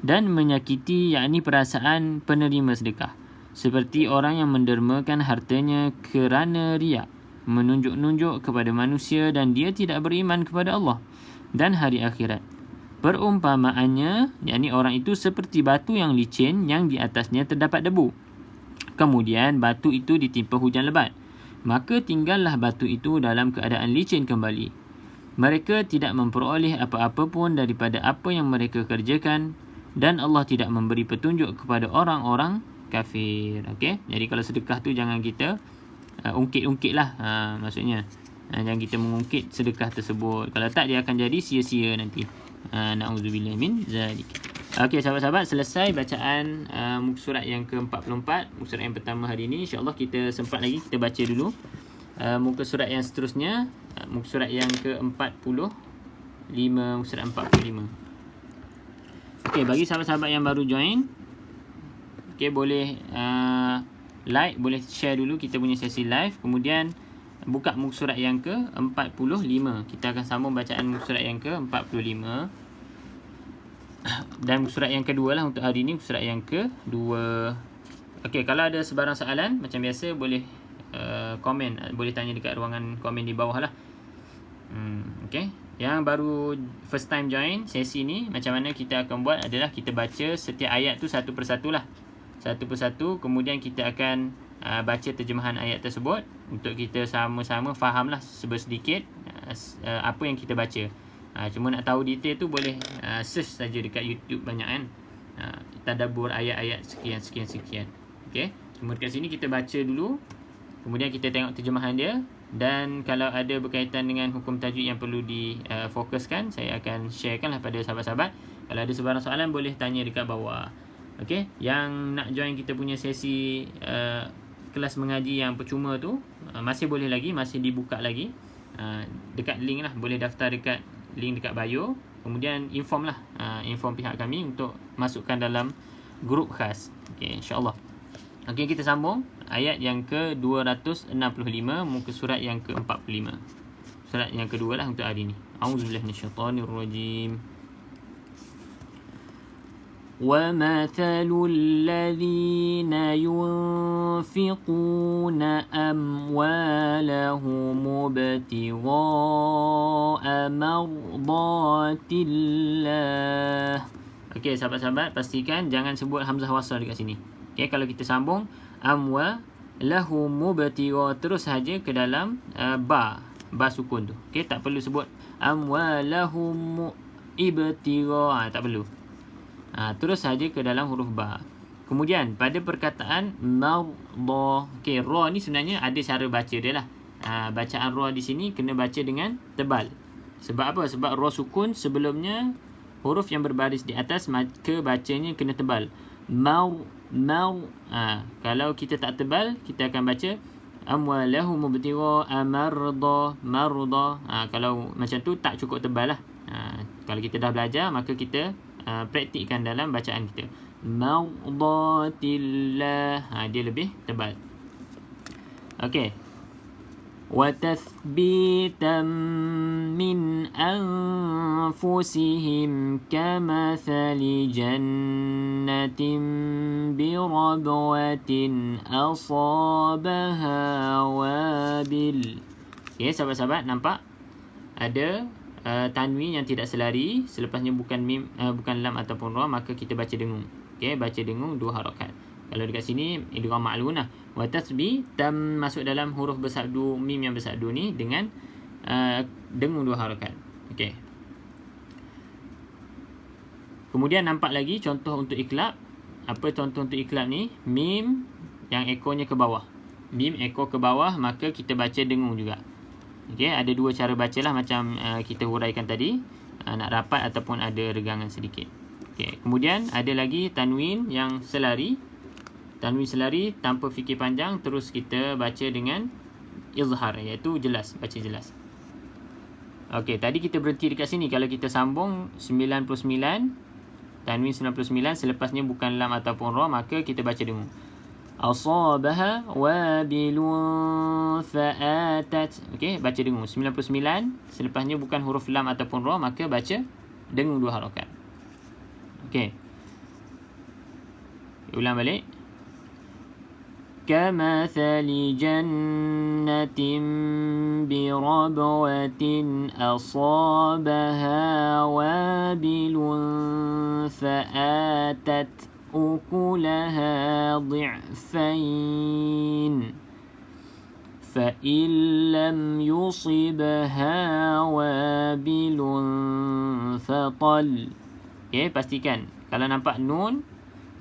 dan menyakiti, yakni perasaan penerima sedekah, seperti orang yang mendermakan hartanya kerana riak, menunjuk-nunjuk kepada manusia, dan dia tidak beriman kepada Allah dan hari akhirat. Perumpamaannya, yakni orang itu seperti batu yang licin yang di atasnya terdapat debu. Kemudian batu itu ditimpa hujan lebat, maka tinggallah batu itu dalam keadaan licin kembali. Mereka tidak memperoleh apa-apa pun daripada apa yang mereka kerjakan, dan Allah tidak memberi petunjuk kepada orang-orang kafir. Okey, jadi kalau sedekah tu jangan kita ungkit-ungkit lah. Maksudnya jangan kita mengungkit sedekah tersebut. Kalau tak, dia akan jadi sia-sia nanti. Na'udzubillah min zalik. Okey, sahabat-sahabat, selesai bacaan muka surat yang ke-44, muka surat yang pertama hari ini. InsyaAllah kita sempat lagi, kita baca dulu muka surat yang seterusnya, muka surat yang ke-45, muka surat 45. Okey, bagi sahabat-sahabat yang baru join, okey, boleh like, boleh share dulu kita punya sesi live. Kemudian buka muka surat yang ke-45. Kita akan sambung bacaan muka surat yang ke-45. Dan surat yang kedua lah untuk hari ni, surat yang kedua. Okey, kalau ada sebarang soalan macam biasa boleh komen, boleh tanya dekat ruangan komen di bawah lah. Okey, yang baru first time join sesi ni, macam mana kita akan buat adalah kita baca setiap ayat tu satu persatu lah, satu persatu. Kemudian kita akan baca terjemahan ayat tersebut untuk kita sama-sama fahamlah sedikit apa yang kita baca. Cuma nak tahu detail tu boleh search saja dekat YouTube banyak kan. Tadabbur ayat-ayat sekian. Okey. Cuma dekat sini kita baca dulu, kemudian kita tengok terjemahan dia, dan kalau ada berkaitan dengan hukum tajwid yang perlu difokuskan, saya akan sharekan lah pada sahabat-sahabat. Kalau ada sebarang soalan boleh tanya dekat bawah. Okey, yang nak join kita punya sesi kelas mengaji yang percuma tu masih boleh lagi, masih dibuka lagi. Dekat link lah, boleh daftar dekat link dekat bio. Kemudian inform lah, inform pihak kami untuk masukkan dalam grup khas. Okey, insyaAllah. Okey, kita sambung ayat yang ke-265, muka surat yang ke-45. Surat yang kedua lah untuk hari ni. A'udzubillahi minasyaitanirrajim. وَمَثَلُ الَّذِينَ يُنْفِقُونَ أَمْوَالَهُمُ ابْتِغَاءَ مَرْضَاتِ اللَّهِ. Okey, sahabat-sahabat, pastikan jangan sebut hamzah wasal dekat sini. Okey, kalau kita sambung amwalahum mubtigha, terus saja ke dalam ba sukun tu. Okey, tak perlu sebut amwalahum ibtigha, tak perlu. Terus saja ke dalam huruf ba. Kemudian pada perkataan mardha, okey, ra ni sebenarnya ada cara baca dia lah. Bacaan ra di sini kena baca dengan tebal. Sebab apa? Sebab ra sukun sebelumnya huruf yang berbaris di atas, maka bacanya kena tebal. Kalau kita tak tebal, kita akan baca amwalahum ibtigha marda. Kalau macam tu tak cukup tebal lah. Kalau kita dah belajar, maka kita praktikkan dalam bacaan kita. Mardatillah. Dia lebih tebal. Okey. وَتَثْبِيتًا مِنْ أَنفُسِهِمْ كَمَثَلِ جَنَّةٍ بِرَبْوَةٍ أَصَابَهَا وَابِلٌ. Okay, sahabat-sahabat, nampak ada tanwin yang tidak selari, selepasnya bukan mim, bukan lam ataupun ra, maka kita baca dengung. Okay, baca dengung 2 harakat. Kalau dekat sini idgham ma'lun lah. Wa tasbi tam masuk dalam huruf bersabdu, mim yang bersabdu ni dengan dengung 2 harakat. Okey. Kemudian nampak lagi contoh untuk iklab. Apa contoh untuk iklab ni? Mim yang ekornya ke bawah. Mim ekor ke bawah, maka kita baca dengung juga. Okey, ada 2 cara bacalah macam kita huraikan tadi. Nak rapat ataupun ada regangan sedikit. Okey, kemudian ada lagi tanwin yang selari. Tanwin selari tanpa fikir panjang, terus kita baca dengan izhar, iaitu jelas, baca jelas. Okey, tadi kita berhenti dekat sini. Kalau kita sambung 99, tanwin 99, selepasnya bukan lam ataupun ra, maka kita baca dengung. Asabaha wabilun fa'atat. Okey, baca dengung 99, selepasnya bukan huruf lam ataupun ra, maka baca dengung 2 harakat. Okey. Ulang balik. كمثل جنة بربوة أصابها وابل فآتت أكلها ضعفين فإن لم يصبها وابل فطل. Okay, pastikan kalau nampak nun,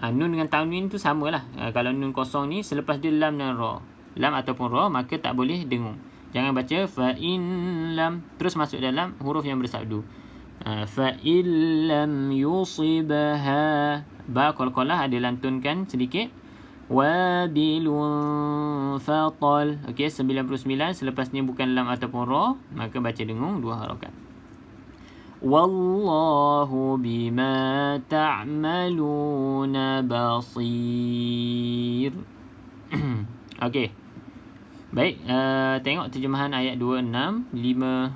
nun dengan tanwin tu samalah. Kalau nun kosong ni selepas dia lam dan ra, lam ataupun ra, maka tak boleh dengung. Jangan baca fa in lam terus masuk dalam huruf yang bersabdu. Fa in lam yusibha, ba qalqalah ada lantunkan sedikit. Wabilun fatal. Okey, 99 selepasnya bukan lam ataupun ra, maka baca dengung 2 harakat. Wallahu bima ta'maluna basir. Okey. Baik, tengok terjemahan ayat 26, 5.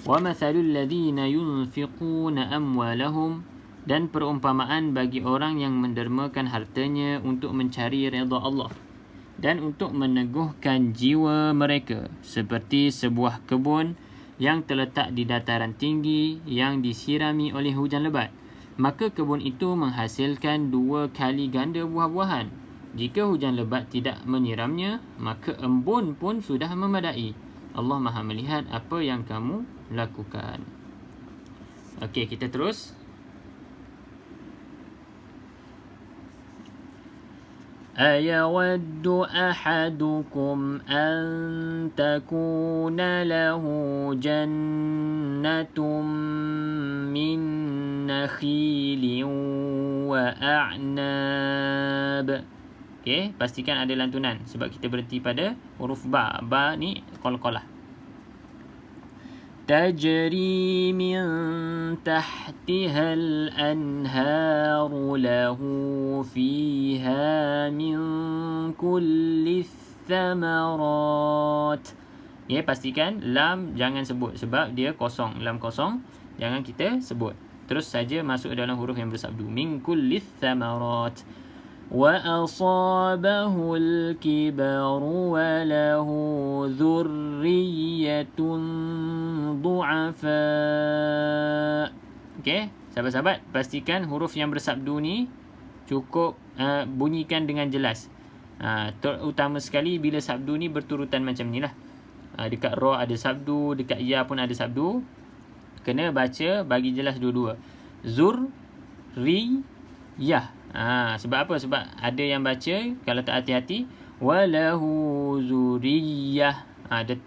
Wa mathalul ladzina yunfiquna amwalahum, dan perumpamaan bagi orang yang mendermakan hartanya untuk mencari redha Allah dan untuk meneguhkan jiwa mereka, seperti sebuah kebun yang terletak di dataran tinggi yang disirami oleh hujan lebat. Maka kebun itu menghasilkan 2 kali ganda buah-buahan. Jika hujan lebat tidak menyiramnya, maka embun pun sudah memadai. Allah Maha melihat apa yang kamu lakukan. Okey, kita terus. أَيَوَدُّ أَحَدُكُمْ أَن تَكُونَ لَهُ جَنَّةٌ مِّن نَخِيلٍ وَأَعْنَابٍ. Okey, pastikan ada lantunan sebab kita berhenti pada huruf ba. Ba ni qalqalah. تجري من تحتها الأنهار له فيها من كل الثمرات. Ya, pastikan lam jangan sebut sebab dia kosong, lam kosong, jangan kita sebut. Terus saja masuk dalam huruf yang bersabdu. Min kulli thamarat. وَأَصَابَهُ الْكِبَرُ وَلَهُ ذُرِّيَّةٌ ضُعَفَاء. Okey, sahabat-sahabat, pastikan huruf yang bersabdu ni cukup bunyikan dengan jelas. Terutama sekali bila sabdu ni berturutan macam ni lah. Dekat ra ada sabdu, dekat ya pun ada sabdu. Kena baca bagi jelas dua-dua. Zurriyah. Sebab apa? Sebab ada yang baca kalau tak hati-hati walahu zuriyah,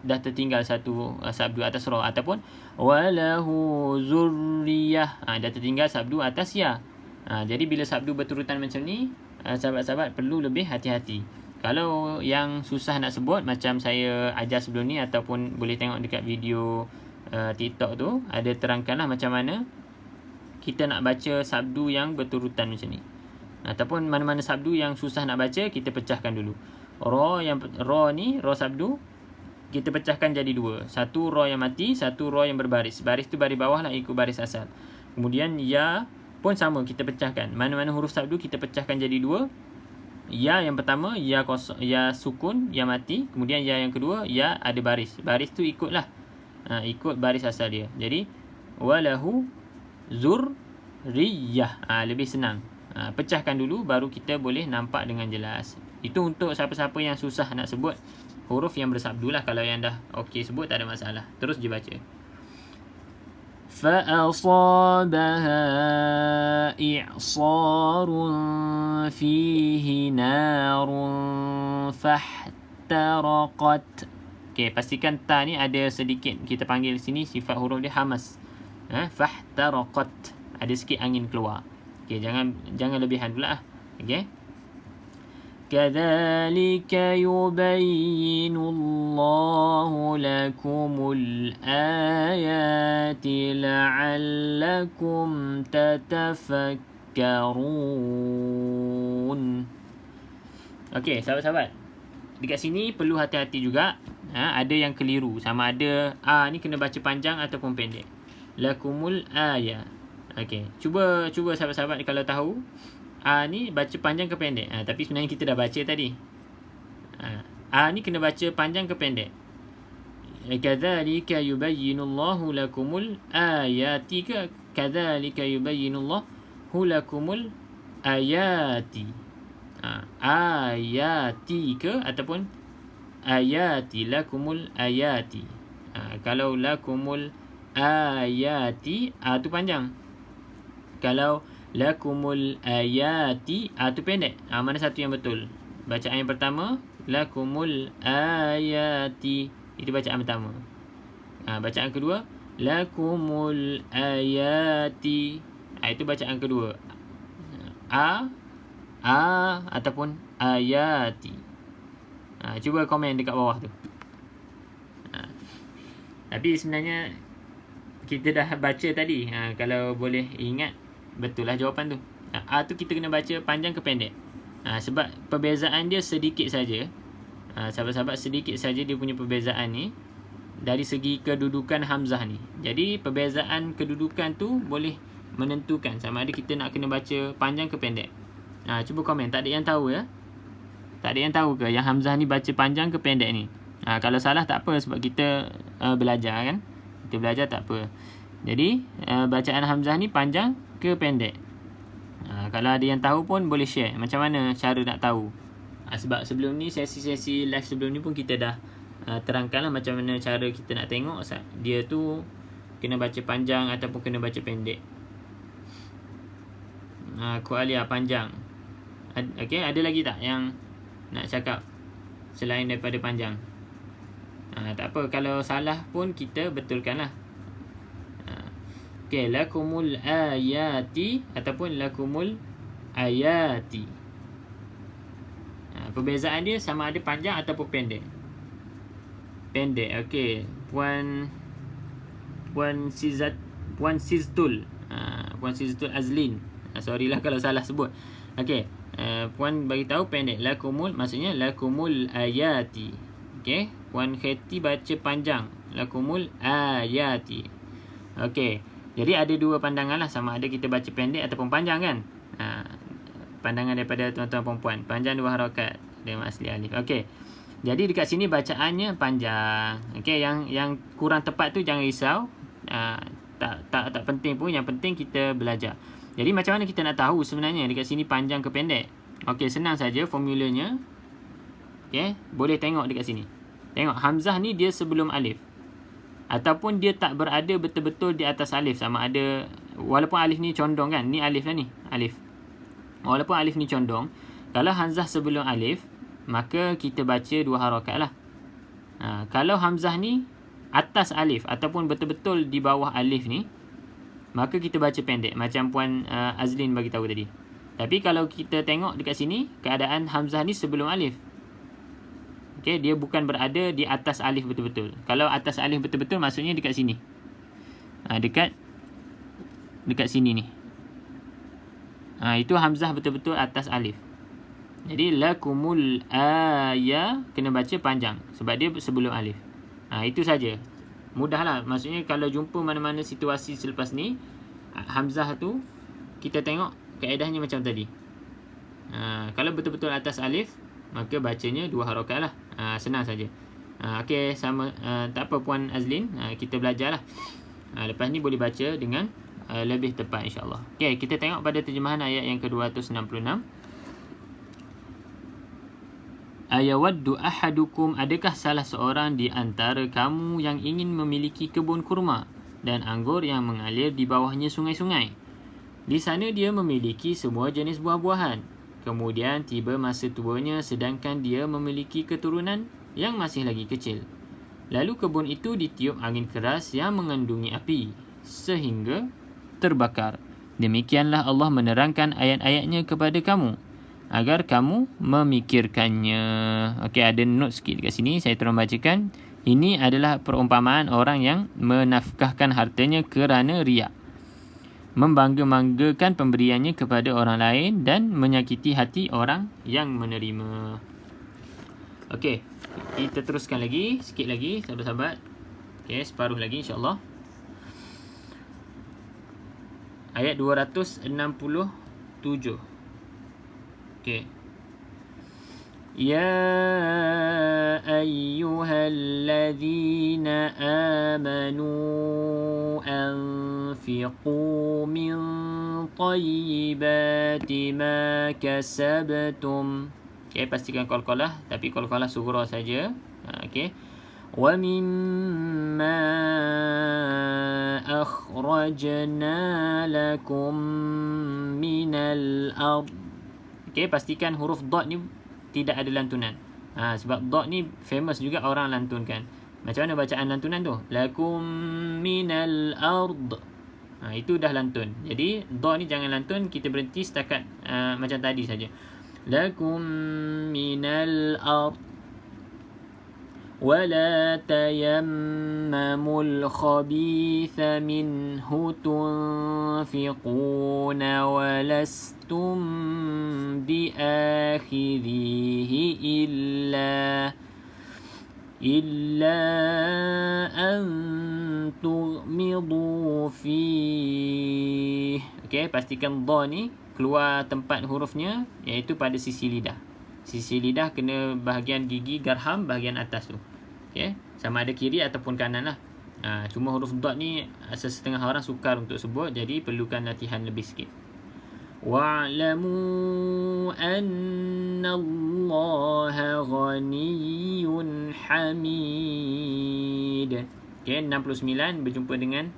dah tertinggal satu sabdu atas ra, ataupun walahu zurriyah, dah tertinggal sabdu atas ya. Jadi bila sabdu berturutan macam ni, sahabat-sahabat perlu lebih hati-hati. Kalau yang susah nak sebut, macam saya ajar sebelum ni, ataupun boleh tengok dekat video TikTok tu, ada terangkanlah macam mana kita nak baca sabdu yang berturutan macam ni. Ataupun mana-mana sabdu yang susah nak baca, kita pecahkan dulu. Ra ni, ra sabdu, kita pecahkan jadi dua. Satu ra yang mati, satu ra yang berbaris. Baris tu baris bawah lah, ikut baris asal. Kemudian ya pun sama, kita pecahkan. Mana-mana huruf sabdu kita pecahkan jadi dua. Ya yang pertama, ya kosong, ya sukun, ya mati. Kemudian ya yang kedua, ya ada baris. Baris tu ikutlah, ikut baris asal dia. Jadi walahu zurriyah. Lebih senang. Pecahkan dulu, baru kita boleh nampak dengan jelas. Itu untuk siapa-siapa yang susah nak sebut huruf yang bersabdu lah. Kalau yang dah okey sebut, tak ada masalah. Terus je baca. فَأَصَابَهَا إِعْصَارٌ فِيهِ نَارٌ فَاحْتَرَقَتْ. Okey, pastikan ta ni ada sedikit, kita panggil sini sifat huruf dia hamas. فَاحْتَرَقَتْ, ada sikit angin keluar. Okey, jangan lebihan pula. Okey. كَذَلِكَ يُبَيِّنُ اللَّهُ لَكُمُ الْآيَاتِ لَعَلَّكُمْ تَتَفَكَّرُونَ. Okey, sahabat-sahabat, dekat sini perlu hati-hati juga. Ada yang keliru, sama ada ni kena baca panjang ataupun pendek. Lakumul ayat. Okey, cuba sahabat-sahabat kalau tahu ni baca panjang ke pendek. Tapi sebenarnya kita dah baca tadi. Ni kena baca panjang ke pendek. Kadzalika yubayyinullahu lakumul ayati ke kadzalika yubayyinullahu lakumul ayati. Ayati ke ataupun ayati, lakumul ayati. Kalau lakumul ayati tu panjang. Kalau lakumul ayati tu pendek. Mana satu yang betul? Bacaan yang pertama, lakumul ayati, itu bacaan pertama. Bacaan kedua, lakumul ayati, itu bacaan kedua. Ataupun ayati. Cuba komen dekat bawah tu. Tapi sebenarnya kita dah baca tadi. Kalau boleh ingat, betul lah jawapan tu. Tu kita kena baca panjang ke pendek. Sebab perbezaan dia sedikit saja. Sahabat-sahabat, sedikit saja dia punya perbezaan ni dari segi kedudukan hamzah ni. Jadi perbezaan kedudukan tu boleh menentukan sama ada kita nak kena baca panjang ke pendek. Cuba komen. Tak ada yang tahu ya? Tak ada yang tahu ke yang hamzah ni baca panjang ke pendek ni? Kalau salah tak apa, sebab kita belajar kan. Kita belajar tak apa. Jadi bacaan hamzah ni panjang ke pendek? Kalau ada yang tahu pun boleh share macam mana cara nak tahu. Sebab sebelum ni, sesi-sesi live sebelum ni pun kita dah terangkanlah macam mana cara kita nak tengok dia tu kena baca panjang ataupun kena baca pendek. Kualia panjang. Okey, ada lagi tak yang nak cakap selain daripada panjang? Tak apa, kalau salah pun kita betulkanlah. Okey, lakumul ayati ataupun lakumul ayati. Perbezaan dia sama ada panjang ataupun pendek. Pendek. Okey, Puan Siztul Azlin. Sorry lah kalau salah sebut. Okey, Puan bagi tahu pendek. Lakumul maksudnya lakumul ayati. Okey, Puan Kheti baca panjang. Lakumul ayati. Okey. Jadi ada dua pandangan lah, sama ada kita baca pendek ataupun panjang kan. Pandangan daripada tuan-tuan perempuan. Panjang dua harakat dengan asli alif. Okey. Jadi dekat sini bacaannya panjang. Okey, yang kurang tepat tu jangan risau. Tak penting pun, yang penting kita belajar. Jadi macam mana kita nak tahu sebenarnya dekat sini panjang ke pendek? Okey, senang saja formulanya. Okey, boleh tengok dekat sini. Tengok hamzah ni dia sebelum alif. Ataupun dia tak berada betul-betul di atas alif, sama ada walaupun alif ni condong kan. Ni alif lah ni, alif. Walaupun alif ni condong, kalau hamzah sebelum alif, maka kita baca dua harakat lah. Kalau hamzah ni atas alif ataupun betul-betul di bawah alif ni, maka kita baca pendek macam Puan Azlin bagi tahu tadi. Tapi kalau kita tengok dekat sini, keadaan hamzah ni sebelum alif. Okey, dia bukan berada di atas alif betul-betul. Kalau atas alif betul-betul maksudnya dekat sini. Dekat sini ni. Itu hamzah betul-betul atas alif. Jadi lakumul aya kena baca panjang sebab dia sebelum alif. Itu saja. Mudahlah. Maksudnya kalau jumpa mana-mana situasi selepas ni, hamzah tu kita tengok kaedahnya macam tadi. Kalau betul-betul atas alif, maka bacanya 2 harakat lah. Senang saja. Okey, sama tak apa Puan Azlin, kita belajarlah. Lepas ni boleh baca dengan lebih tepat insya-Allah. Okey, kita tengok pada terjemahan ayat yang ke-266. Ayawaddu ahadukum, adakah salah seorang di antara kamu yang ingin memiliki kebun kurma dan anggur yang mengalir di bawahnya sungai-sungai? Di sana dia memiliki semua jenis buah-buahan. Kemudian tiba masa tuanya sedangkan dia memiliki keturunan yang masih lagi kecil. Lalu kebun itu ditiup angin keras yang mengandungi api sehingga terbakar. Demikianlah Allah menerangkan ayat-ayatnya kepada kamu agar kamu memikirkannya. Okey, ada note sikit dekat sini, saya terus bacakan. Ini adalah perumpamaan orang yang menafkahkan hartanya kerana riak, membangga-banggakan pemberiannya kepada orang lain dan menyakiti hati orang yang menerima. Okey, kita teruskan lagi, sikit lagi sahabat-sahabat. Okey, separuh lagi insya-Allah. Ayat 267. Okey. Ya ayyuhalladzina amanu anfiqu min tayyibati ma kasabtum. Okey, pastikan qalqalah, tapi qalqalah sughra saja. Okey. Wa mimma akhrajna lakum minal ard. Okey, pastikan huruf dad ni tidak ada lantunan. Sebab dad ni famous juga orang lantunkan. Macam mana bacaan lantunan tu? Lakum minal ard. Itu dah lantun. Jadi dad ni jangan lantun, kita berhenti setakat macam tadi saja. Lakum minal ard. ولا تيمموا الخبيث منه تنفقون ولستم بآخذيه إلا أن تغمضوا فيه. Okey, pastikan dha ni keluar tempat hurufnya, iaitu pada sisi lidah. Sisi lidah kena bahagian gigi garham bahagian atas tu. Okey, sama ada kiri ataupun kanan lah. Cuma huruf dad ni setengah orang sukar untuk sebut, jadi perlukan latihan lebih sikit. Wa'lamu anna Allaha ghaniyyun hamid. Okey, 69 berjumpa dengan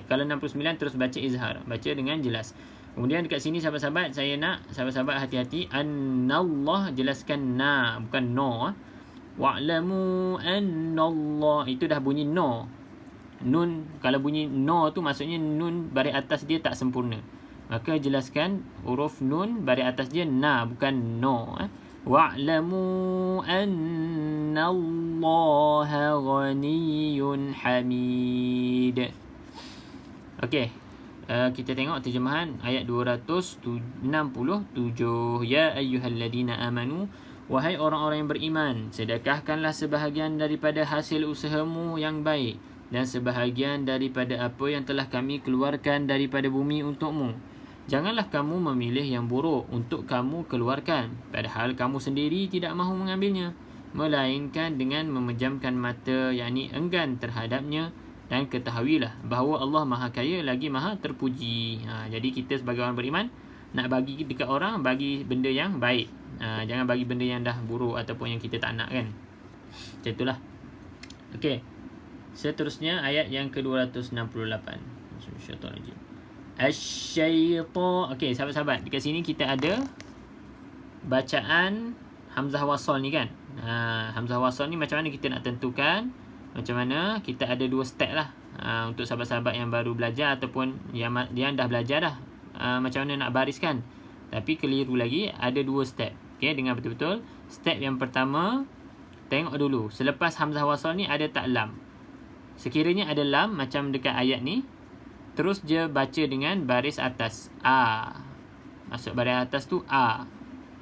kalau 69 terus baca izhar, baca dengan jelas. Kemudian dekat sini sahabat-sahabat, saya nak sahabat-sahabat hati-hati. Annallah, jelaskan na, bukan no. Wa'lamu annallah, itu dah bunyi no. Nun, kalau bunyi no tu maksudnya nun baris atas dia tak sempurna. Maka jelaskan huruf nun baris atas dia na, bukan no. Wa'lamu annallaha ghaniyyun hamid. Okey. Kita tengok terjemahan ayat 267. Ya ayyuhalladzina amanu, wahai orang-orang yang beriman, sedekahkanlah sebahagian daripada hasil usahamu yang baik dan sebahagian daripada apa yang telah kami keluarkan daripada bumi untukmu. Janganlah kamu memilih yang buruk untuk kamu keluarkan, padahal kamu sendiri tidak mahu mengambilnya, melainkan dengan memejamkan mata, yakni enggan terhadapnya. Dan ketahuilah bahawa Allah Maha Kaya lagi Maha Terpuji. Jadi kita sebagai orang beriman nak bagi dekat orang, bagi benda yang baik. Jangan bagi benda yang dah buruk ataupun yang kita tak nak kan. Macam itulah. Okey. Seterusnya ayat yang ke-268. Syaitanirrajim. Asy-syaitan. Okey, sahabat-sahabat, dekat sini kita ada bacaan hamzah wasal ni kan. Hamzah wasal ni macam mana kita nak tentukan? Macam mana? Kita ada dua step lah. untuk sahabat-sahabat yang baru belajar ataupun yang dah belajar dah macam mana nak bariskan. Tapi keliru lagi, ada 2 step. Okey, dengar betul-betul. Step yang pertama, tengok dulu selepas hamzah wasal ni ada tak lam. Sekiranya ada lam macam dekat ayat ni, terus je baca dengan baris atas a. Masuk baris atas tu a.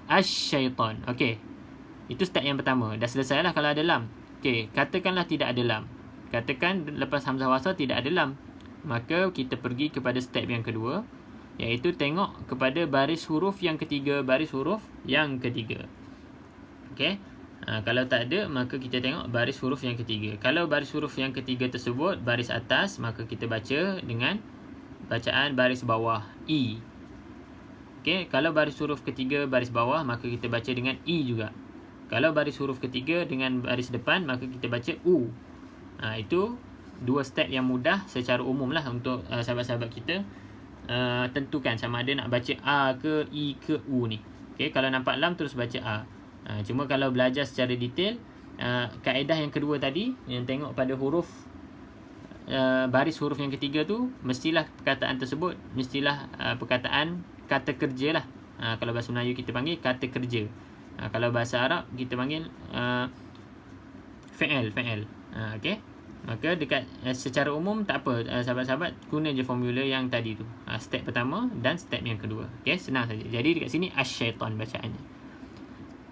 Asy-syaitan. Okey. Itu step yang pertama. Dah selesai lah kalau ada lam. Okey, katakanlah tidak ada lam. Katakan lepas hamzah wasal tidak ada lam. Maka kita pergi kepada step yang kedua, iaitu tengok kepada baris huruf yang ketiga, baris huruf yang ketiga. Okey. Kalau tak ada, maka kita tengok baris huruf yang ketiga. Kalau baris huruf yang ketiga tersebut baris atas, maka kita baca dengan bacaan baris bawah I. Okey, kalau baris huruf ketiga baris bawah, maka kita baca dengan I juga. Kalau baris huruf ketiga dengan baris depan, maka kita baca U. Itu 2 step yang mudah secara umum lah untuk sahabat-sahabat kita tentukan sama ada nak baca A ke I ke U ni. Okey, kalau nampak lam terus baca A. Cuma kalau belajar secara detail, kaedah yang kedua tadi, yang tengok pada huruf baris huruf yang ketiga tu, mestilah perkataan tersebut mestilah perkataan kata kerja lah. Kalau bahasa Melayu kita panggil kata kerja. Kalau bahasa Arab kita panggil fi'il. Okey. Maka dekat secara umum tak apa, sahabat-sahabat guna je formula yang tadi tu. Step pertama dan step yang kedua. Okey, senang saja. Jadi dekat sini asy-syaitan bacaannya.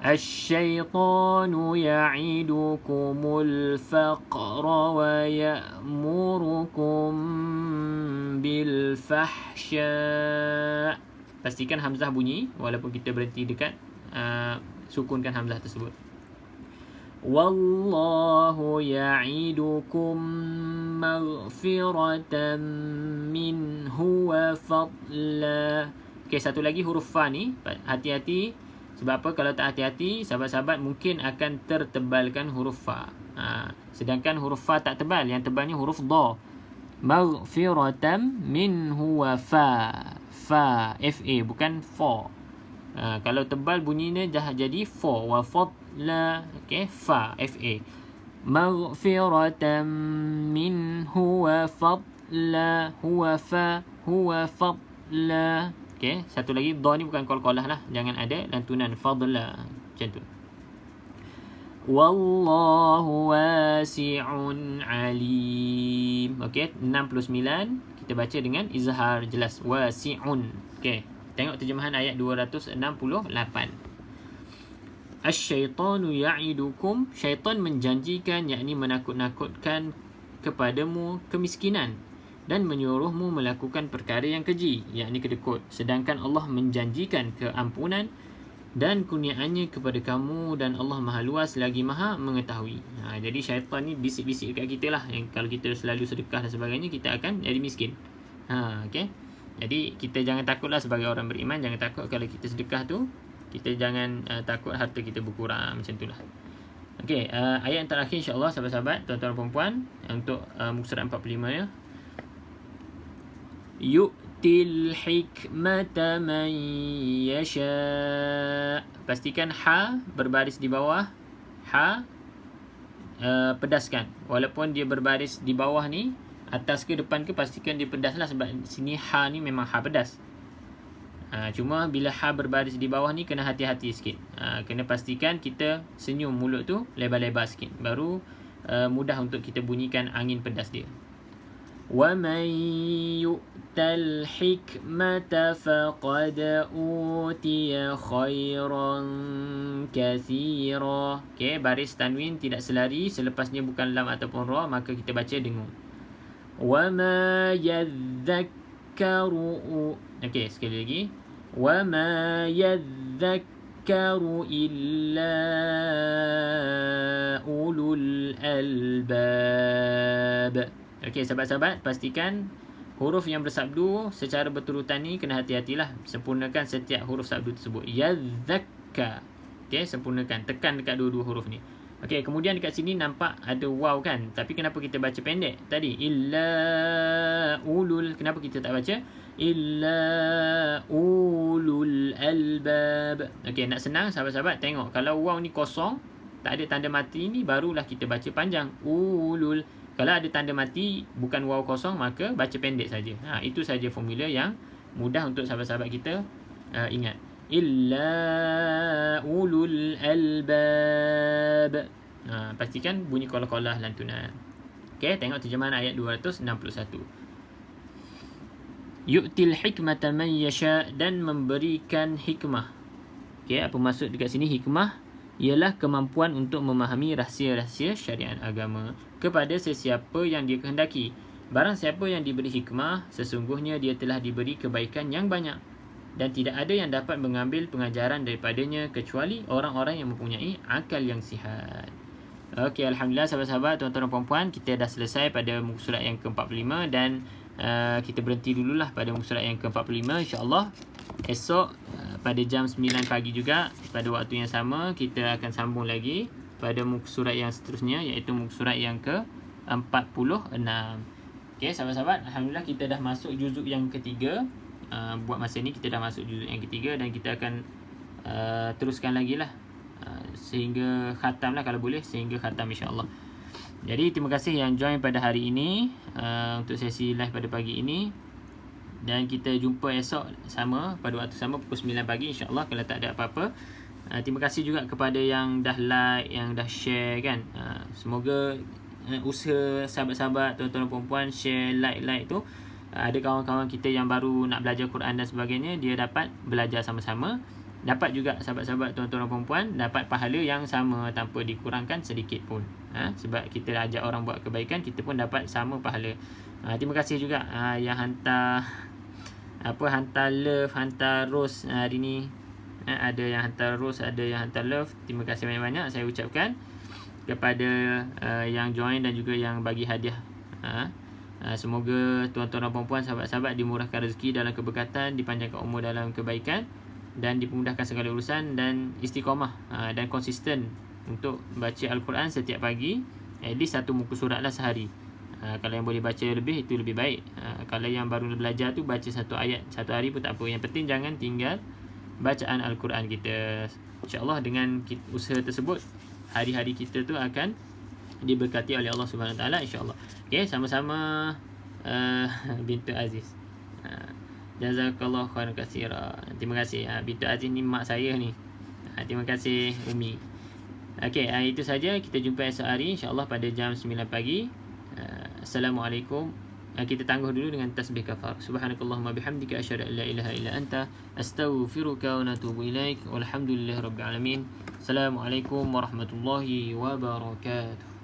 Asy-syaitanu ya'idukumul faqra wa ya'murukum bil fahsya. Pastikan hamzah bunyi walaupun kita berhenti dekat sukunkan hamzah tersebut. Wallahu ya'idukum maghfiratan minhu wa fadla. Okey, satu lagi huruf fa ni, hati-hati. Sebab apa? Kalau tak hati-hati, sahabat-sahabat mungkin akan tertebalkan huruf fa. Sedangkan huruf fa tak tebal, yang tebalnya huruf dha. Maghfiratan minhu wa fa. Fa, fa, bukan fa. Kalau tebal bunyinya dah jadi fa wa fadla. Okey, fa, fa. Maghfiratan minhu wa fadla. Huwa fa, huwa fadla. Okey, satu lagi, dha ni bukan qalqalah lah, jangan ada lantunan fadla macam tu. Wallahu wasi'un alim. Okey, 69 kita baca dengan izhar jelas, wasi'un. Okey, tengok terjemahan ayat 268. Asy-syaitanu ya'idukum, syaitan menjanjikan, yakni menakut-nakutkan kepadamu kemiskinan dan menyuruhmu melakukan perkara yang keji, yakni kedekut. Sedangkan Allah menjanjikan keampunan dan kurniaannya kepada kamu, dan Allah Maha Luas lagi Maha Mengetahui. Jadi syaitan ni bisik-bisik dekat kita lah, yang kalau kita selalu sedekah dan sebagainya, kita akan jadi miskin. Okay? Jadi kita jangan takutlah sebagai orang beriman, jangan takut kalau kita sedekah tu, kita jangan takut harta kita berkurang, macam tu lah. Okay, ayat yang terakhir insyaAllah sahabat-sahabat, tuan-tuan dan puan, untuk muka surat 45 ya. Yu'til hikmata man yasha. Pastikan ha berbaris di bawah. Ha pedaskan. Walaupun dia berbaris di bawah ni, atas ke depan ke, pastikan dia pedas lah. Sebab sini ha ni memang ha pedas. Cuma bila ha berbaris di bawah ni, kena hati-hati sikit. Kena pastikan kita senyum mulut tu lebar-lebar sikit, baru mudah untuk kita bunyikan angin pedas dia. وَمَنْ يُؤْتَ الْحِكْمَةَ فَقَدْ أُوتِيَ خَيْرًا كَثِيرًا. Okay, baris tanwin tidak selari, selepasnya bukan lam ataupun ra, maka kita baca dengung. وَمَا يَذَّكَّرُ. Okay, sekali lagi. وَمَا يَذَّكَّرُ إِلَّا أُولُو الْأَلْبَابِ. Okey, sahabat-sahabat, pastikan huruf yang bersabdu secara berurutan ni kena hati-hatilah. Sempurnakan setiap huruf sabdu tersebut. Yadzakka. Okey, sempurnakan. Tekan dekat dua-dua huruf ni. Okey, kemudian dekat sini nampak ada waw kan? Tapi kenapa kita baca pendek tadi? Illa ulul. Kenapa kita tak baca? Illa ulul albab. Okey, nak senang sahabat-sahabat, tengok. Kalau waw ni kosong, tak ada tanda mati ni, barulah kita baca panjang. Ulul. Kalau ada tanda mati bukan waw kosong, maka baca pendek saja. Itu saja formula yang mudah untuk sahabat-sahabat kita ingat. Illa ulul albab. Pastikan bunyi qalqalah lantunan. Okey, tengok terjemahan ayat 261. Yu'til hikmata man yasha, dan memberikan hikmah. Okey, apa maksud dekat sini hikmah? Ialah kemampuan untuk memahami rahsia-rahsia syariat agama kepada sesiapa yang dia kehendaki. Barang siapa yang diberi hikmah, sesungguhnya dia telah diberi kebaikan yang banyak, dan tidak ada yang dapat mengambil pengajaran daripadanya kecuali orang-orang yang mempunyai akal yang sihat. Okey, alhamdulillah sahabat-sahabat, tuan-tuan dan puan-puan, kita dah selesai pada muka surat yang ke-45 dan kita berhenti dululah pada muka surat yang ke-45. InsyaAllah esok pada jam 9 pagi juga, pada waktu yang sama, kita akan sambung lagi pada muka surat yang seterusnya, iaitu muka surat yang ke-46. Okey sahabat-sahabat, alhamdulillah kita dah masuk juzuk yang ketiga. Buat masa ni kita dah masuk juzuk yang ketiga, dan kita akan teruskan lagi lah sehingga khatam lah, kalau boleh sehingga khatam insyaAllah. Jadi terima kasih yang join pada hari ini untuk sesi live pada pagi ini. Dan kita jumpa esok sama pada waktu sama pukul 9 pagi insyaAllah, kalau tak ada apa-apa. Terima kasih juga kepada yang dah like, yang dah share kan. Semoga usaha sahabat-sahabat, tuan-tuan dan puan-puan share, like tu, ada kawan-kawan kita yang baru nak belajar Quran dan sebagainya, dia dapat belajar sama-sama. Dapat juga sahabat-sahabat, tuan-tuan dan puan-puan dapat pahala yang sama tanpa dikurangkan sedikit pun. Sebab kita ajak orang buat kebaikan, kita pun dapat sama pahala. Terima kasih juga yang hantar love, hantar rose hari ni. Ada yang hantar rose, ada yang hantar love. Terima kasih banyak-banyak saya ucapkan kepada yang join dan juga yang bagi hadiah. Semoga tuan-tuan dan puan-puan, sahabat-sahabat dimurahkan rezeki dalam keberkatan, dipanjangkan umur dalam kebaikan, dan dipermudahkan segala urusan, dan istiqamah dan konsisten untuk baca Al-Quran setiap pagi, at least satu muka surat lah sehari. Kalau yang boleh baca lebih, itu lebih baik. Kalau yang baru belajar tu, baca satu ayat satu hari pun tak apa. Yang penting jangan tinggal bacaan Al-Quran kita. InsyaAllah dengan usaha tersebut, hari-hari kita tu akan diberkati oleh Allah Subhanahu Wa Taala insyaAllah. Okay, sama-sama Bintu Aziz. Jazakallah khairan katsira. Terima kasih. Bintu Aziz ni mak saya ni. Terima kasih Umi. Okay, itu saja. Kita jumpa esok hari insyaAllah pada jam 9 pagi. Assalamualaikum. Kita tangguh dulu dengan tasbih kafar. Subhanakallahumma bihamdika asyhadu an la ilaha illa anta astaghfiruka wa atubu ilaik. Walhamdulillahirabbil alamin. Assalamualaikum warahmatullahi wabarakatuh.